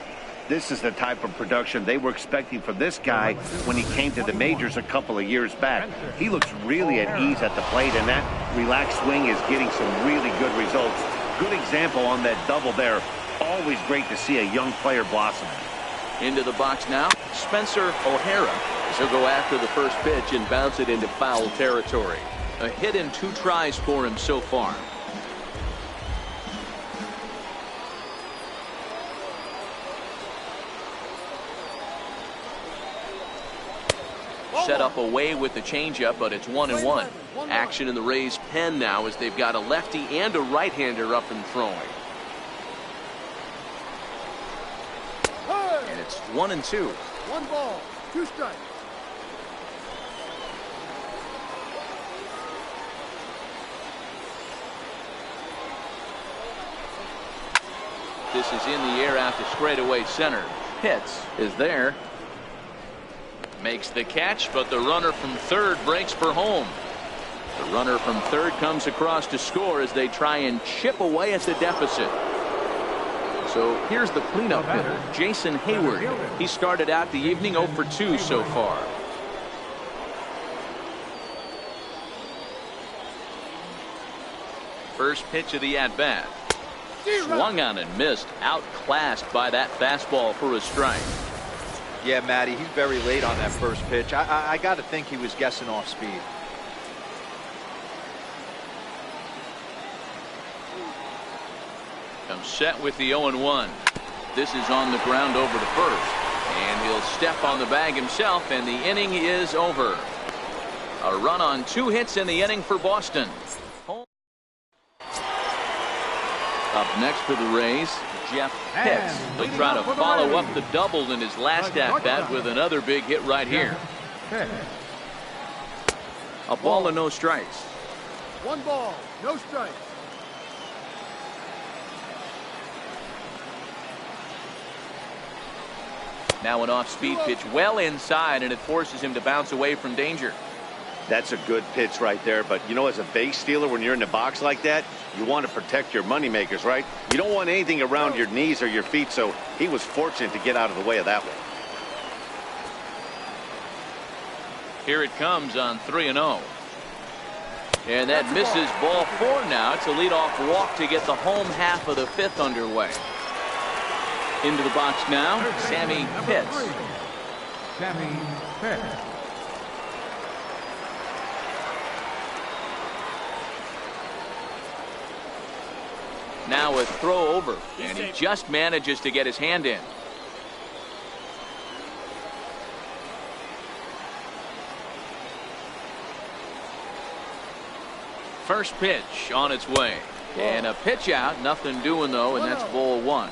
This is the type of production they were expecting from this guy when he came to the majors a couple of years back. He looks really at ease at the plate, and that relaxed swing is getting some really good results. Good example on that double there. Always great to see a young player blossom. Into the box now, Spencer O'Hara. He'll go after the first pitch and bounce it into foul territory. A hit in 2 tries for him so far. Set up away with the changeup, but it's 1-1. Action in the Rays' pen now as they've got a lefty and a right-hander up and throwing. And it's 1-2. 1 ball, 2 strikes. This is in the air out to straightaway center. Pitts is there. Makes the catch, but the runner from third breaks for home. The runner from third comes across to score as they try and chip away at the deficit. So here's the cleanup hitter, Jason Hayward. He started out the evening 0 for 2 so far. First pitch of the at-bat. Swung on and missed. Outclassed by that fastball for a strike. Yeah, Matty, he's very late on that first pitch. I got to think he was guessing off speed. Comes set with the 0-1. This is on the ground over to first. And he'll step on the bag himself, and the inning is over. A run on 2 hits in the inning for Boston. Up next for the Rays, Jeff Pitts. He'll try to follow up the double in his last at-bat with another big hit right here. A ball and no strikes. 1 ball, no strikes. Now an off-speed pitch well inside, and it forces him to bounce away from danger. That's a good pitch right there, but you know, as a base stealer, when you're in the box like that, you want to protect your moneymakers, right? You don't want anything around your knees or your feet, so he was fortunate to get out of the way of that one. Here it comes on 3-0. And that misses ball 4 now. It's a leadoff walk to get the home half of the 5th underway. Into the box now, Sammy Pitts. Sammy Pitts. Now a throw over, and he just manages to get his hand in. First pitch on its way, and a pitch out, nothing doing though, and that's ball 1.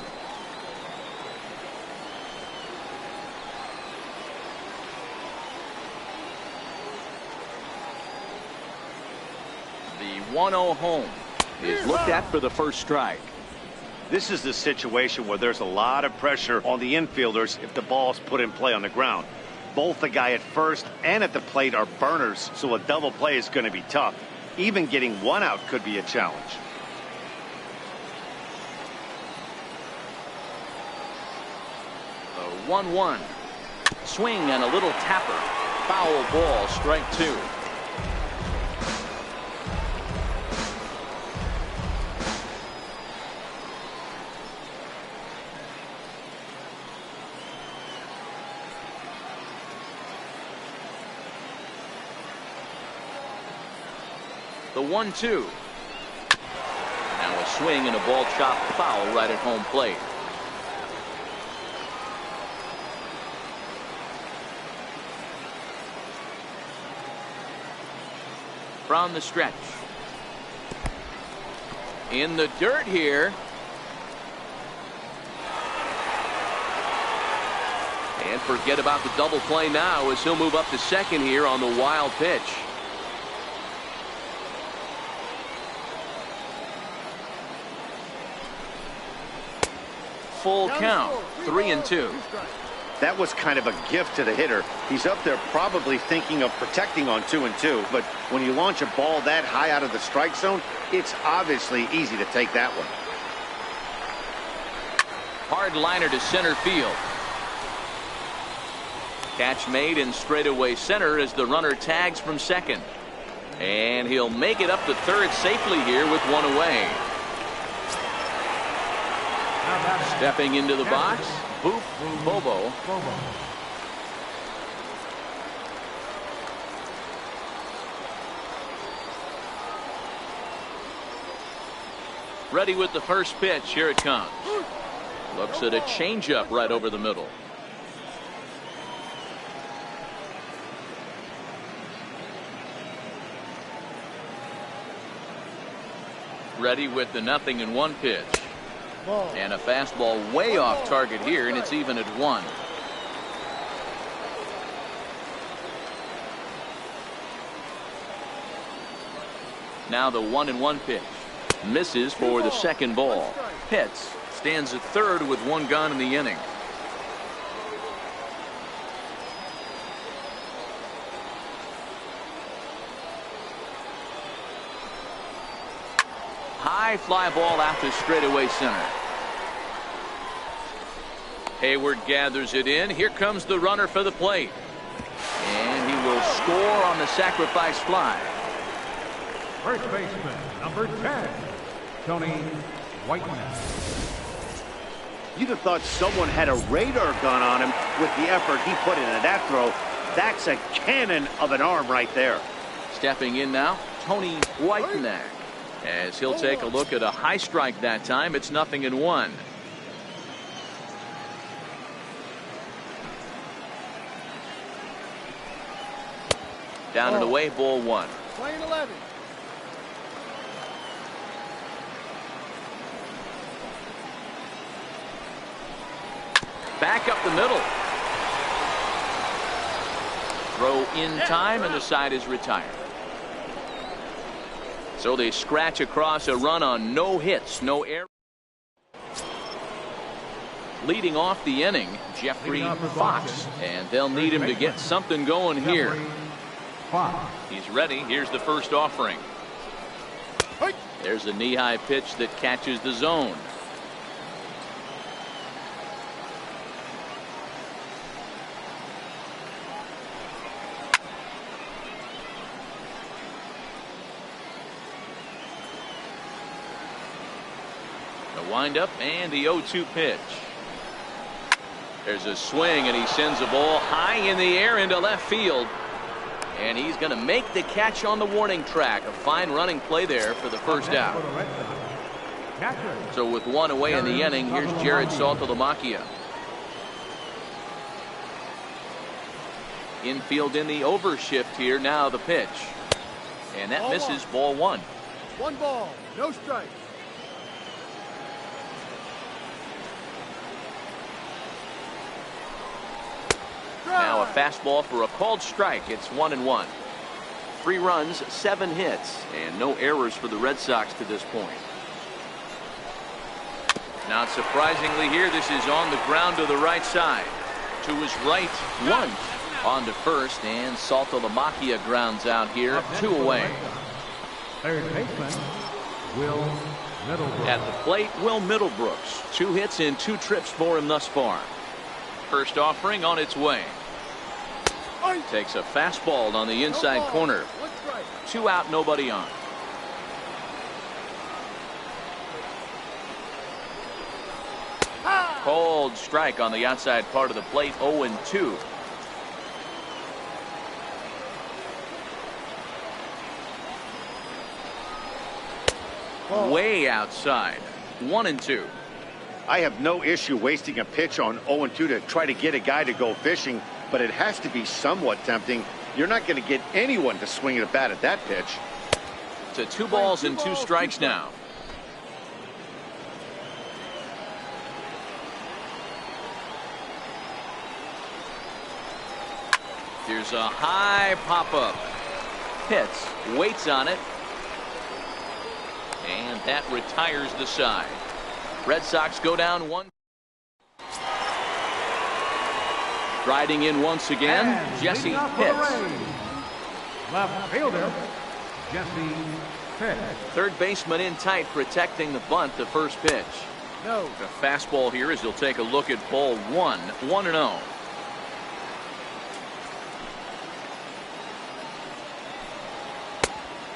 The 1-0 home is looked at for the first strike. This is the situation where there's a lot of pressure on the infielders if the ball's put in play on the ground. Both the guy at first and at the plate are burners, so a double play is going to be tough. Even getting 1 out could be a challenge. The 1-1. Swing and a little tapper. Foul ball, strike 2. The 1-2. Now a swing and a ball chopped foul right at home plate. From the stretch. In the dirt here. And forget about the double play now as he'll move up to second here on the wild pitch. Full count, 3-2. That was kind of a gift to the hitter. He's up there probably thinking of protecting on 2-2, but when you launch a ball that high out of the strike zone, it's obviously easy to take that one. Hard liner to center field. Catch made in straightaway center as the runner tags from second. And he'll make it up to third safely here with 1 away. Stepping into the box, Boof Bobo. Ready with the first pitch. Here it comes. Looks at a changeup right over the middle. Ready with the 0-1 pitch. And a fastball way off target here, and it's even at 1. Now the 1-1 pitch. Misses for the second ball. Pitts stands at third with 1 gone in the inning. High fly ball out to straightaway center. Hayward gathers it in. Here comes the runner for the plate. And he will score on the sacrifice fly. First baseman, number 10, Tony Whiteman. You'd have thought someone had a radar gun on him with the effort he put into that throw. That's a cannon of an arm right there. Stepping in now, Tony Whiteman. As he'll take a look at a high strike that time. It's 0-1. Down and away, ball 1. Playing 11. Back up the middle. Throw in time, and the side is retired. So they scratch across a run on no hits, no errors. Leading off the inning, Jeffrey Fox, and they'll need him to get something going here. He's ready. Here's the first offering. There's a knee-high pitch that catches the zone. The windup and the 0-2 pitch. There's a swing, and he sends the ball high in the air into left field. And he's going to make the catch on the warning track. A fine running play there for the first out. So with one away in the inning, here's Jared Saltalamacchia. Infield in the overshift here. Now the pitch. And that misses, ball 1. 1 ball, no strikes. Now a fastball for a called strike. It's 1-1. 3 runs, 7 hits, and no errors for the Red Sox to this point. Not surprisingly here, this is on the ground to the right side. To his right, 1. On to first, and Saltalamacchia grounds out here. 2 away. Third baseman, Will Middlebrooks. At the plate, Will Middlebrooks. 2 hits in 2 trips for him thus far. First offering on its way. Takes a fastball on the inside corner. 2 out, nobody on. Cold strike on the outside part of the plate. 0-2. Way outside. 1-2. I have no issue wasting a pitch on 0-2 to try to get a guy to go fishing, but it has to be somewhat tempting. You're not going to get anyone to swing a bat at that pitch. To 2 balls and 2 strikes now. Here's a high pop-up. Hits, waits on it, and that retires the side. Red Sox go down 1. Riding in once again, And Jesse Pitts. Pitts. Left fielder, Jesse Pitts. Third baseman in tight, protecting the bunt, the first pitch. No. A fastball here as he'll take a look at ball 1. 1-0.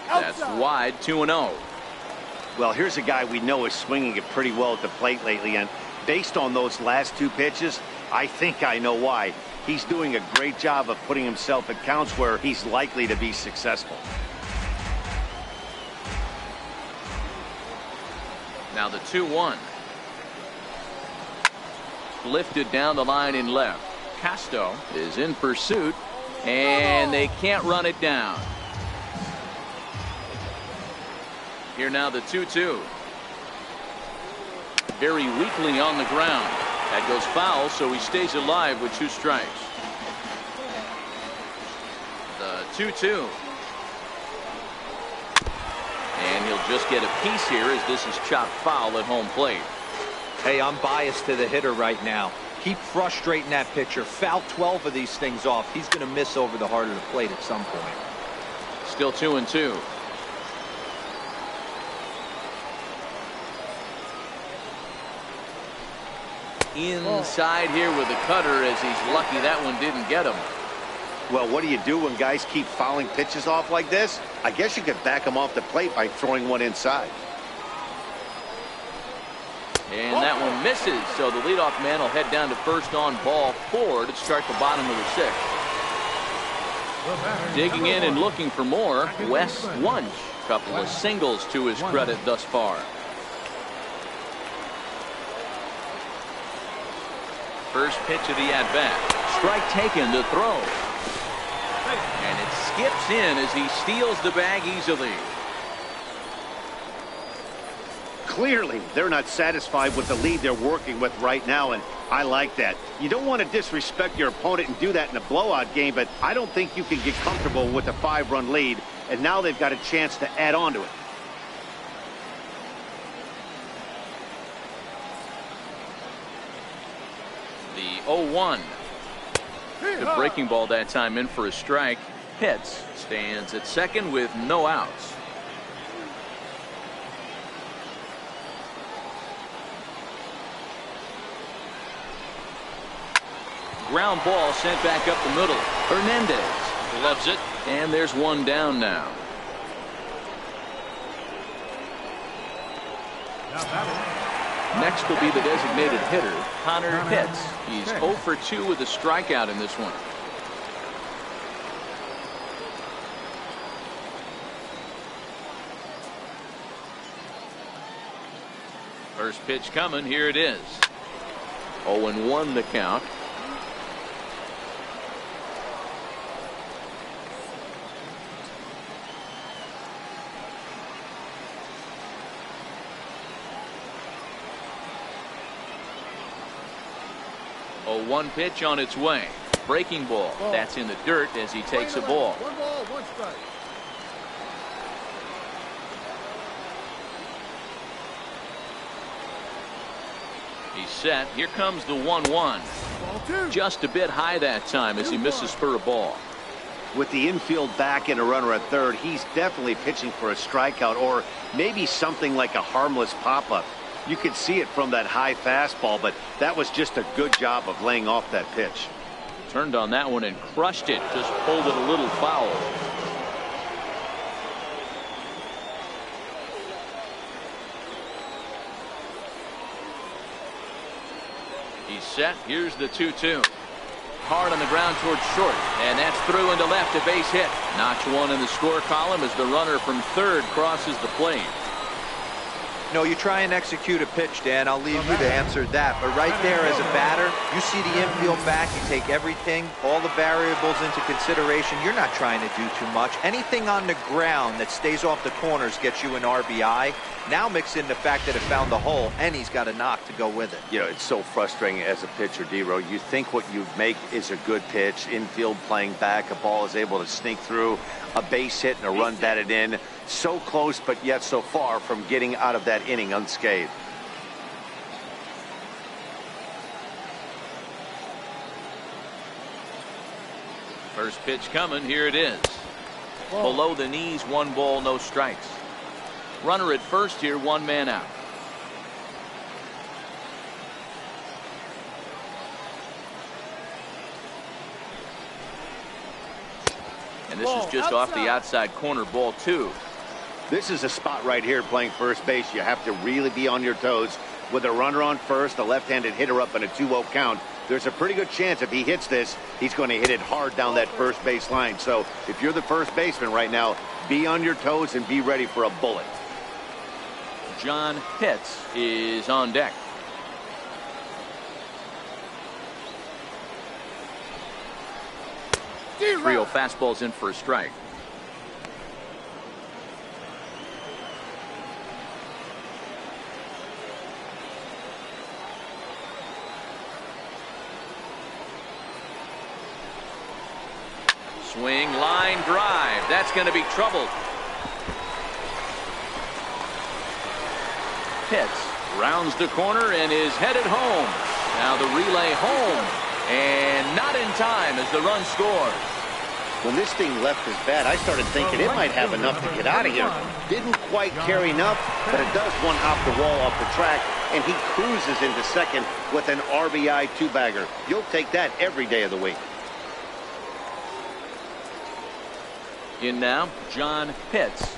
That's wide. 2-0. Well, here's a guy we know is swinging it pretty well at the plate lately, and based on those last 2 pitches, I think I know why. He's doing a great job of putting himself at counts where he's likely to be successful. Now the 2-1. Lifted down the line in left. Casto is in pursuit, and they can't run it down. Here now the 2-2. Very weakly on the ground. That goes foul, so he stays alive with 2 strikes. The 2-2. And he'll just get a piece here as this is chopped foul at home plate. Hey, I'm biased to the hitter right now. Keep frustrating that pitcher. Foul 12 of these things off. He's going to miss over the heart of the plate at some point. Still 2-2. Inside here with a cutter as he's lucky that one didn't get him. Well, what do you do when guys keep fouling pitches off like this? I guess you could back them off the plate by throwing one inside. And that one misses, so the leadoff man will head down to first on ball 4 to start the bottom of the 6th. Digging in and looking for more, Wes Wunsch. Couple of singles to his credit thus far. First pitch of the at-bat. Strike taken to throw. And it skips in as he steals the bag easily. Clearly, they're not satisfied with the lead they're working with right now, and I like that. You don't want to disrespect your opponent and do that in a blowout game, but I don't think you can get comfortable with a 5-run lead, and now they've got a chance to add on to it. The 0-1. The breaking ball that time in for a strike. Pitts stands at second with no outs. Ground ball sent back up the middle. Hernandez loves it, and there's one down now. Next will be the designated hitter, Connor Pitts. He's 0 for 2 with a strikeout in this one. First pitch coming, here it is. 0-1 the count. One pitch on its way. Breaking ball. That's in the dirt as he takes a ball. 1 ball, 1 strike. He's set. Here comes the 1-1. Ball 2. Just a bit high that time as he misses for a ball. With the infield back and a runner at third, he's definitely pitching for a strikeout or maybe something like a harmless pop-up. You could see it from that high fastball, but that was just a good job of laying off that pitch. Turned on that one and crushed it. Just pulled it a little foul. He's set. Here's the 2-2. Hard on the ground towards short, and that's through into left, a base hit. Notch one in the score column as the runner from third crosses the plate. No, you try and execute a pitch, Dan. I'll leave you to answer that. But right there as a batter, you see the infield back, you take everything, all the variables into consideration. You're not trying to do too much. Anything on the ground that stays off the corners gets you an RBI. Now mix in the fact that it found the hole, and he's got a knock to go with it. You know, it's so frustrating as a pitcher, D-Row. You think what you make is a good pitch, infield playing back, a ball is able to sneak through, a base hit and a run batted in. So close, but yet so far from getting out of that inning unscathed. First pitch coming, here it is. Below the knees, 1 ball, no strikes. Runner at first here, 1 man out. And this is just off the outside corner, ball 2. This is a spot right here playing first base. You have to really be on your toes. With a runner on first, a left-handed hitter up in a 2-0 count, there's a pretty good chance if he hits this, he's going to hit it hard down that first base line. So if you're the first baseman right now, be on your toes and be ready for a bullet. John Pitts is on deck. Trio fastballs in for a strike. Swing, line drive. That's going to be trouble. Pitts rounds the corner and is headed home. Now the relay home. And not in time as the run scores. When this thing left his bat, I started thinking it might have enough to get out of here. Didn't quite carry enough, but it does one hop the wall off the track, and he cruises into second with an RBI 2-bagger. You'll take that every day of the week. In now, John Pitts.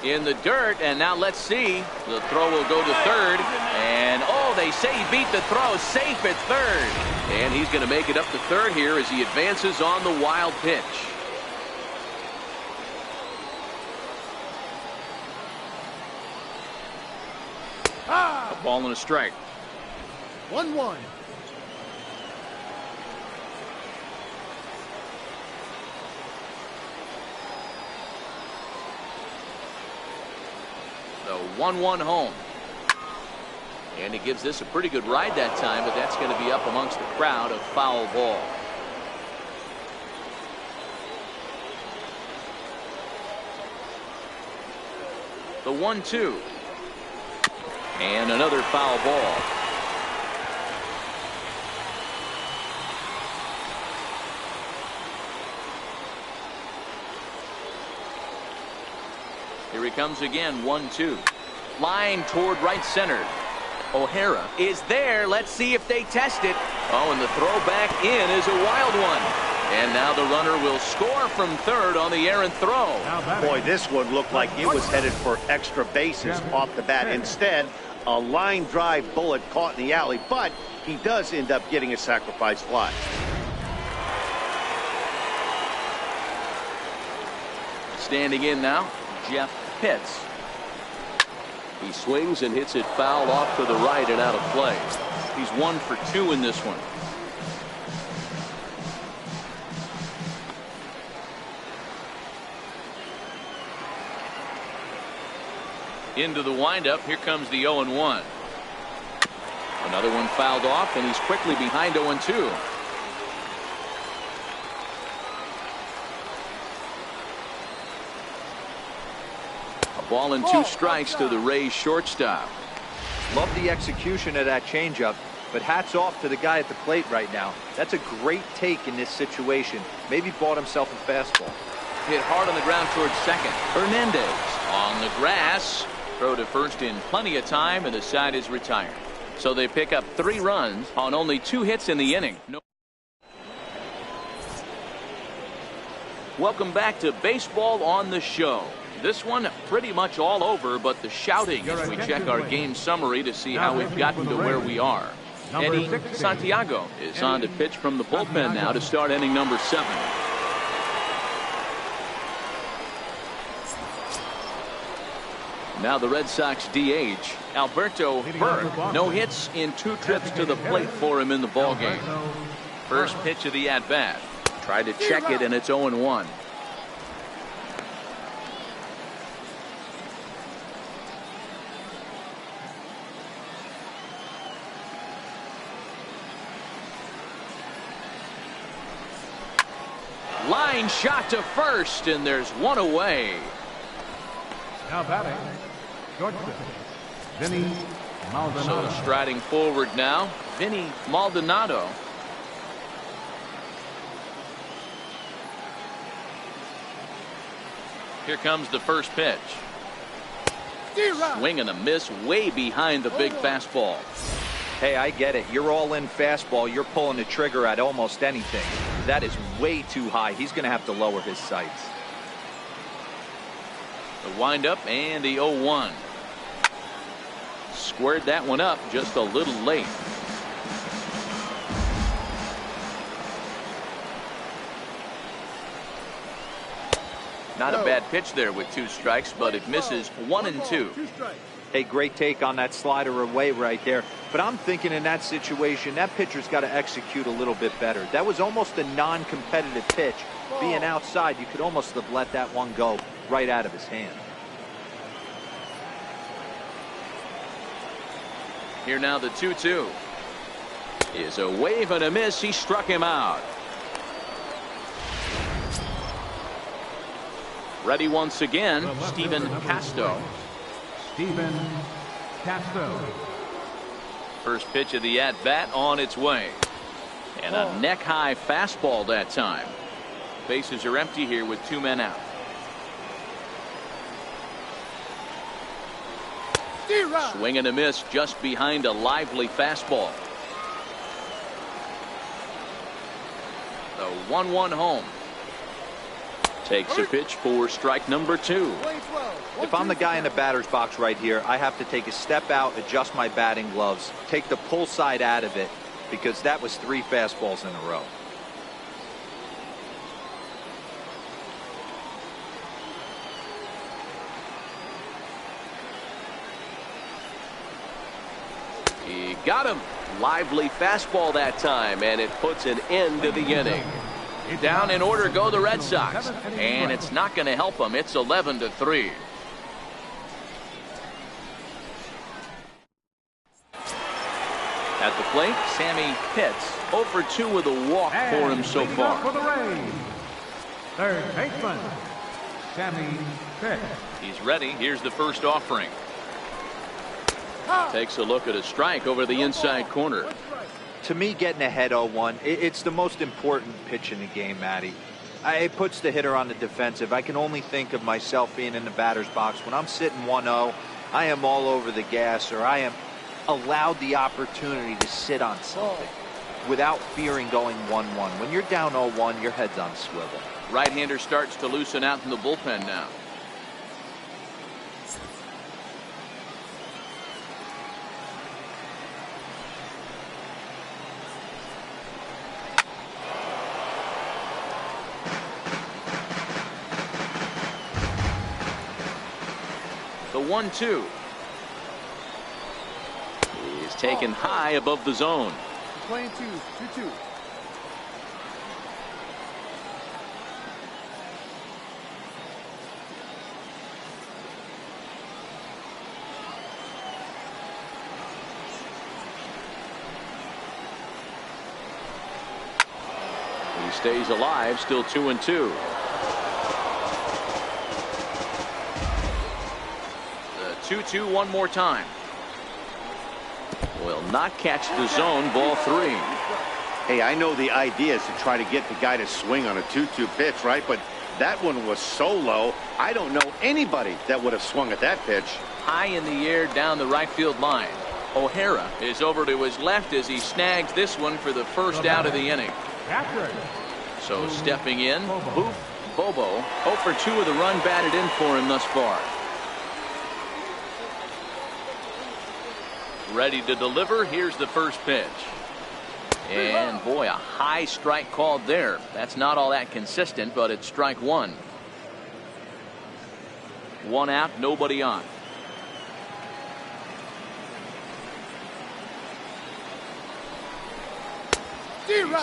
In the dirt, and now let's see. The throw will go to third, and oh, they say he beat the throw, safe at third. And he's going to make it up to third here as he advances on the wild pitch. A ball and a strike. 1-1. The 1-1 home. And he gives this a pretty good ride that time, but that's going to be up amongst the crowd. A foul ball. The 1-2. And another foul ball. Here he comes again, 1-2. Line toward right center. O'Hara is there. Let's see if they test it. Oh, and the throw back in is a wild one. And now the runner will score from third on the errant throw. Boy, this one looked like it was headed for extra bases off the bat. Instead, a line drive bullet caught in the alley, but he does end up getting a sacrifice fly. Standing in now, Jeff Pitts. He swings and hits it foul off to the right and out of play. He's 1 for 2 in this one. Into the windup. Here comes the 0-1. Another one fouled off, and he's quickly behind 0-2. Ball and 2 strikes to the Rays shortstop. Love the execution of that changeup, but hats off to the guy at the plate right now. That's a great take in this situation. Maybe bought himself a fastball. Hit hard on the ground towards second. Hernandez on the grass. Throw to first in plenty of time, and the side is retired. So they pick up 3 runs on only 2 hits in the inning. Welcome back to Baseball on the Show. This one pretty much all over, but the shouting as we check our game summary to see how we've gotten to where we are. Eddie Santiago is on to pitch from the bullpen now to start inning number 7. Now the Red Sox DH, Alberto Burke. No hits in 2 trips to the plate for him in the ballgame. First pitch of the at-bat. Tried to check it, and it's 0-1. Line shot to first, and there's 1 away. Now batting, shortstop, Vinny Maldonado. So striding forward now, Vinny Maldonado. Here comes the first pitch. Swing and a miss way behind the big fastball. Hey, I get it. You're all in fastball. You're pulling the trigger at almost anything. That is way too high. He's going to have to lower his sights. The windup and the 0-1. Squared that one up just a little late. Not a bad pitch there with 2 strikes, but it misses 1 and 2. Hey, great take on that slider away right there. But I'm thinking in that situation, that pitcher's got to execute a little bit better. That was almost a non-competitive pitch. Being outside, you could almost have let that one go right out of his hand. Here now the 2-2 is a wave and a miss. He struck him out. Ready once again, Stephen Casto. Stephen Casto. First pitch of the at-bat on its way. And a neck-high fastball that time. Bases are empty here with 2 men out. Swing and a miss just behind a lively fastball. The 1-1 home. Takes a pitch for strike number 2. If I'm the guy in the batter's box right here, I have to take a step out, adjust my batting gloves, take the pull side out of it, because that was 3 fastballs in a row. He got him. Lively fastball that time, and it puts an end to the inning. Down in order go the Red Sox, and it's not going to help them. It's 11-3. At the plate, Sammy Pitts 0 for 2 with a walk for him so far. For the Rays, third baseman, Sammy Pitts. He's ready. Here's the first offering. Takes a look at a strike over the inside corner. To me, getting ahead 0-1, it's the most important pitch in the game, Matty. It puts the hitter on the defensive. I can only think of myself being in the batter's box. When I'm sitting 1-0, I am all over the gas, or I am allowed the opportunity to sit on something without fearing going 1-1. When you're down 0-1, your head's on a swivel. Right-hander starts to loosen out in the bullpen now. The 1-2. He's taken high above the zone. Playing 2-2. He stays alive, still 2-2. The 2-2 one more time. Will not catch the zone. Ball 3. Hey, I know the idea is to try to get the guy to swing on a 2-2 pitch, right? But that one was so low, I don't know anybody that would have swung at that pitch. High in the air down the right field line. O'Hara is over to his left as he snags this one for the first out of the inning. So stepping in, Bobo 0 for 2 with a run batted in for him thus far. Ready to deliver. Here's the first pitch. And boy, a high strike called there. That's not all that consistent, but it's strike 1. 1 out, nobody on.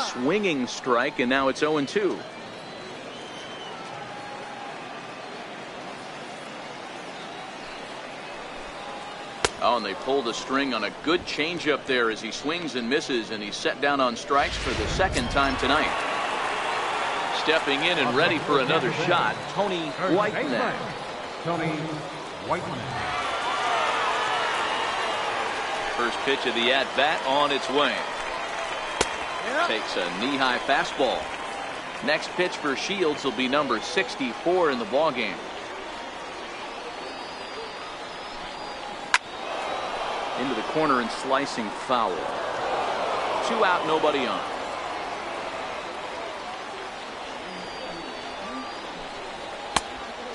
Swinging strike, and now it's 0-2. Oh, and they pulled a string on a good changeup there as he swings and misses, and he's set down on strikes for the second time tonight. Stepping in and ready for another shot, Tony Whiteman. Tony Whiteman. First pitch of the at-bat on its way. Takes a knee-high fastball. Next pitch for Shields will be number 64 in the ballgame. Into the corner and slicing foul. 2 out, nobody on.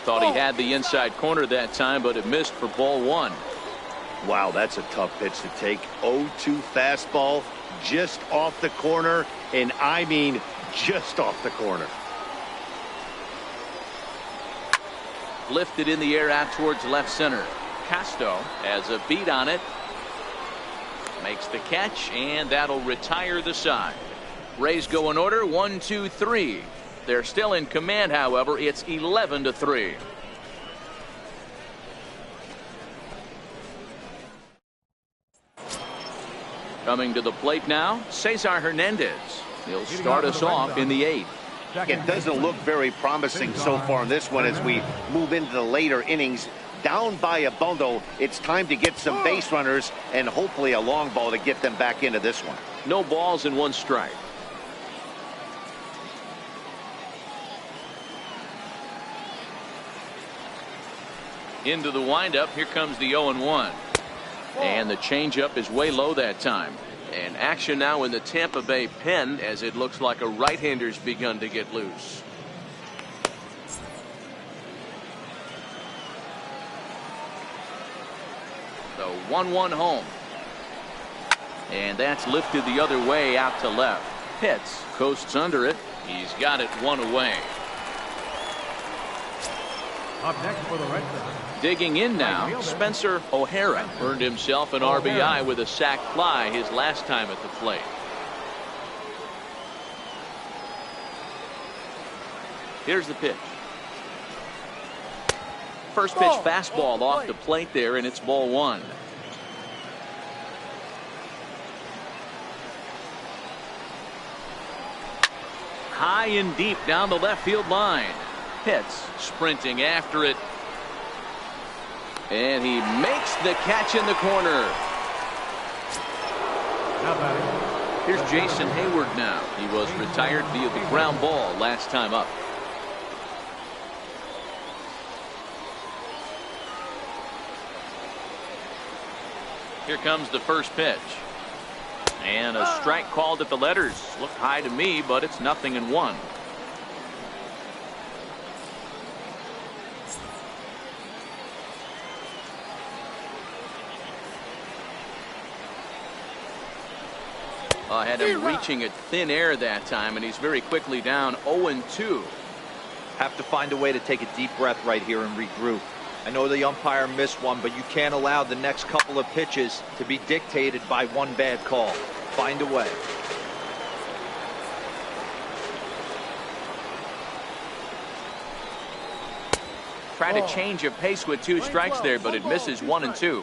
Thought he had the inside corner that time, but it missed for ball 1. Wow, that's a tough pitch to take. 0-2 fastball just off the corner, and I mean just off the corner. Lifted in the air out towards left center. Casto has a beat on it. Makes the catch, and that'll retire the side. Rays go in order 1, 2, 3. They're still in command, however. It's 11-3. Coming to the plate now, Cesar Hernandez. He'll start us off in the 8th. It doesn't look very promising so far in this one as we move into the later innings. Down by a bundle, it's time to get some base runners and hopefully a long ball to get them back into this one. No balls and 1 strike. Into the windup. Here comes the 0-1. And the changeup is way low that time. And action now in the Tampa Bay pen as it looks like a right-hander's begun to get loose. So 1-1 home. And that's lifted the other way out to left. Pitts coasts under it. He's got it one away. Up next for the Red Sox. Digging in now, Spencer O'Hara earned himself an RBI with a sac fly his last time at the plate. Here's the pitch. First pitch fastball off the plate there, and it's ball one. High and deep down the left field line. Pitts sprinting after it. And he makes the catch in the corner. Here's Jason Hayward now. He was retired via the ground ball last time up. Here comes the first pitch. And a strike called at the letters. Looked high to me, but it's 0-1. Had him reaching at thin air that time, and he's very quickly down 0-2. Have to find a way to take a deep breath right here and regroup. I know the umpire missed one, but you can't allow the next couple of pitches to be dictated by one bad call. Find a way. Try to change of pace with 2 strikes there, but it misses 1-2.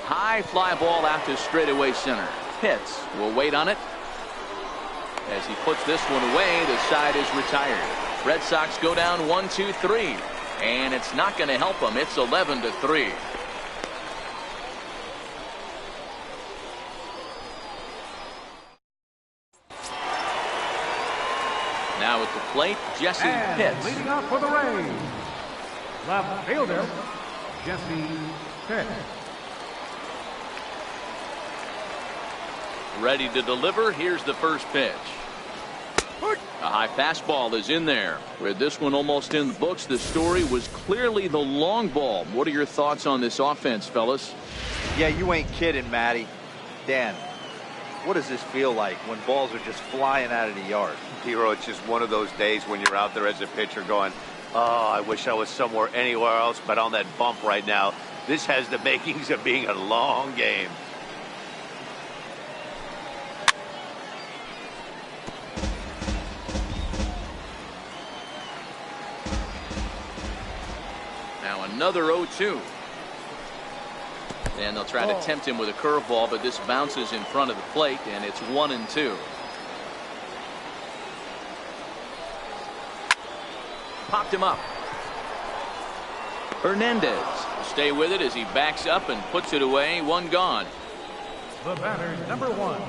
High fly ball out to straightaway center. Pitts will wait on it. As he puts this one away, the side is retired. Red Sox go down 1-2-3. And it's not going to help them. It's 11-3. Now at the plate, Jesse Pitts. Leading off for the Rays, left fielder Jesse Pitts. Ready to deliver. Here's the first pitch. A high fastball is in there. With this one almost in the books, the story was clearly the long ball. What are your thoughts on this offense, fellas? Yeah, you ain't kidding, Matty. Dan, what does this feel like when balls are just flying out of the yard? Hero, it's just one of those days when you're out there as a pitcher going, oh, I wish I was somewhere anywhere else but on that bump right now. This has the makings of being a long game. Another 0-2. And they'll try to tempt him with a curveball, but this bounces in front of the plate, and it's 1-2. Popped him up. Hernandez will stay with it as he backs up and puts it away. One gone. The batter, number 1,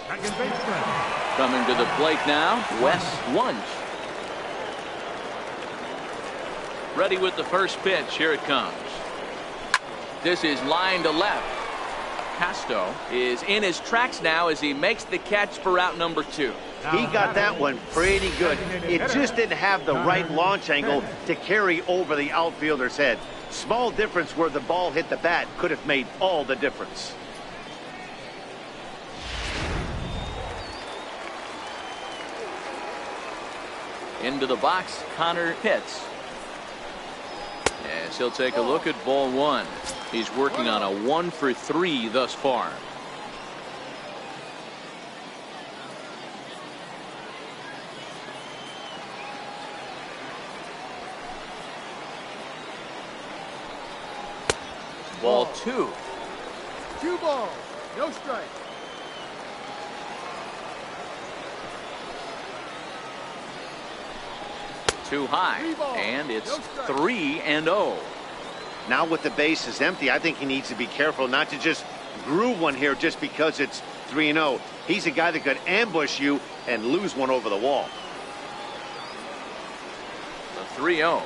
second baseman. Coming to the plate now, Wes Wunsch. Ready with the first pitch. Here it comes. This is line to left. Casto is in his tracks now as he makes the catch for out number 2. He got that one pretty good. It just didn't have the right launch angle to carry over the outfielder's head. Small difference where the ball hit the bat could have made all the difference. Into the box, Connor Pitts. As he'll take a look at ball 1. He's working on a 1 for 3 thus far. Ball 2. 2 balls, no strike. Too high, and it's 3-0. Now with the bases empty, I think he needs to be careful not to just groove one here just because it's 3-0. He's a guy that could ambush you and lose one over the wall. The 3-0.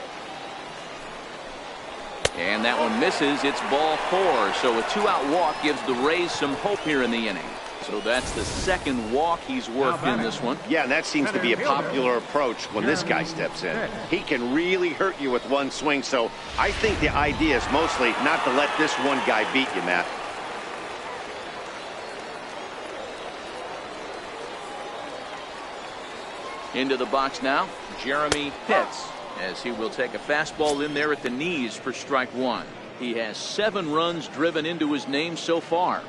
And that one misses. It's ball 4. So a 2-out walk gives the Rays some hope here in the inning. So that's the second walk he's worked in this one. Yeah, and that seems to be a popular approach when this guy steps in. He can really hurt you with one swing, so I think the idea is mostly not to let this one guy beat you, Matt. Into the box now, Jeremy Pitts, as he will take a fastball in there at the knees for strike one. He has 7 runs driven into his name so far.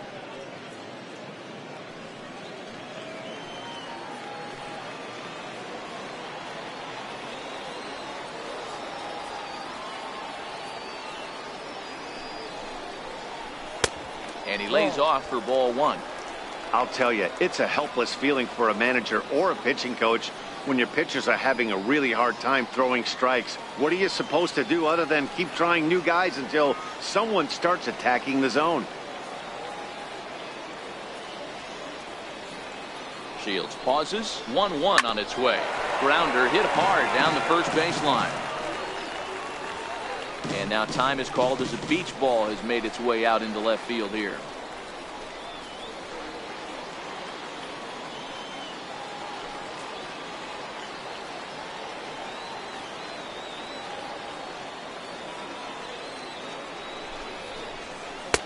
And he lays off for ball 1. I'll tell you, it's a helpless feeling for a manager or a pitching coach when your pitchers are having a really hard time throwing strikes. What are you supposed to do other than keep trying new guys until someone starts attacking the zone? Shields pauses. 1-1 on its way. Grounder hit hard down the first baseline. And now time is called as a beach ball has made its way out into left field here.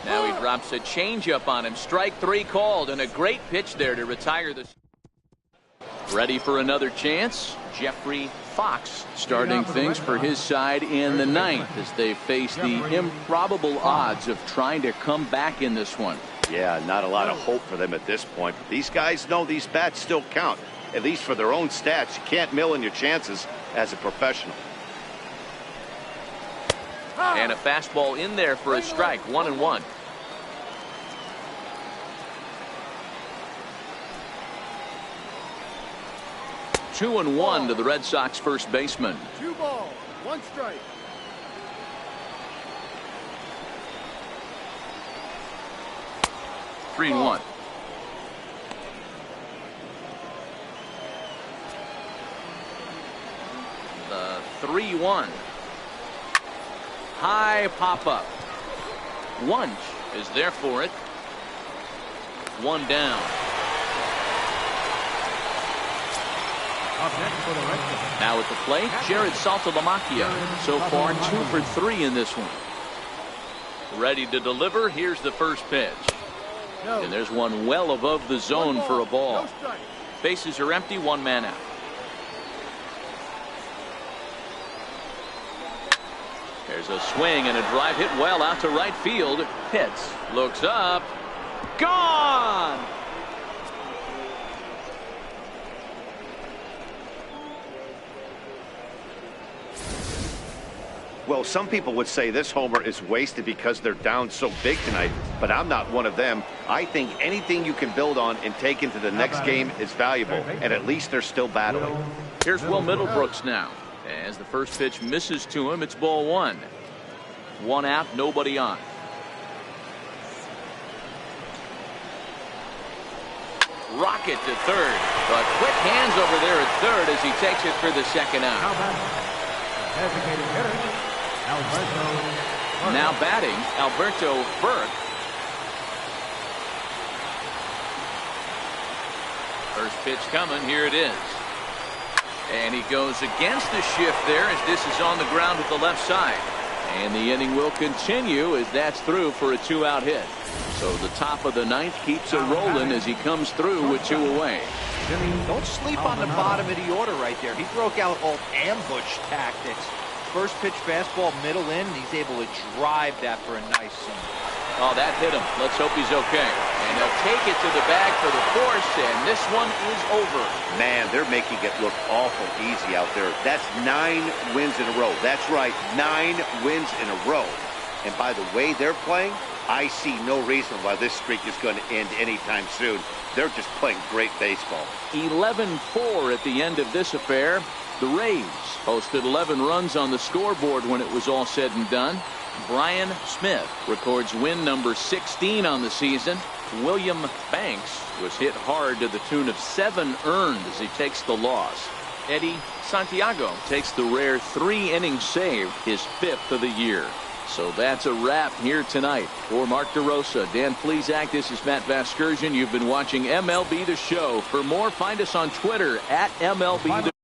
Now he drops a changeup on him. Strike 3 called, and a great pitch there to retire the. Ready for another chance. Jeffrey Fox starting things for his side in the 9th as they face the improbable odds of trying to come back in this one. Yeah, not a lot of hope for them at this point. But these guys know these bats still count, at least for their own stats. You can't mill in your chances as a professional. And a fastball in there for a strike. 1-1. Two and 1 to the Red Sox first baseman. 2 balls, 1 strike. Three and 1. The 3-1. High pop up. Wunsch is there for it. 1 down. Now at the plate, Jared Saltalamacchia. So far 2 for 3 in this one. Ready to deliver. Here's the first pitch. And there's one well above the zone for a ball. Bases are empty. 1 man out. There's a swing and a drive hit well out to right field. Pitts looks up. Gone. Well, some people would say this homer is wasted because they're down so big tonight, but I'm not one of them. I think anything you can build on and take into the next game is valuable, and at least they're still battling. Here's Will Middlebrooks now. As the first pitch misses to him, it's ball 1. 1 out, nobody on. Rocket to third, but quick hands over there at third as he takes it for the second out. Now batting, Alberto Burke. First pitch coming, here it is. And he goes against the shift there as this is on the ground with the left side. And the inning will continue as that's through for a 2-out hit. So the top of the 9th keeps it rolling as he comes through with 2 away. Don't sleep on the bottom of the order right there. He broke out all ambush tactics. First pitch fastball middle in, and he's able to drive that for a nice single. Oh, that hit him. Let's hope he's okay. And they'll take it to the bag for the force, and this one is over. Man, they're making it look awful easy out there. That's 9 wins in a row. That's right, 9 wins in a row. And by the way they're playing, I see no reason why this streak is going to end anytime soon. They're just playing great baseball. 11-4 at the end of this affair. The Rays posted 11 runs on the scoreboard when it was all said and done. Brian Smith records win number 16 on the season. William Banks was hit hard to the tune of 7 earned as he takes the loss. Eddie Santiago takes the rare 3-inning save, his 5th of the year. So that's a wrap here tonight. For Mark DeRosa, Dan Plesac, this is Matt Vasgersian. You've been watching MLB The Show. For more, find us on Twitter at MLB The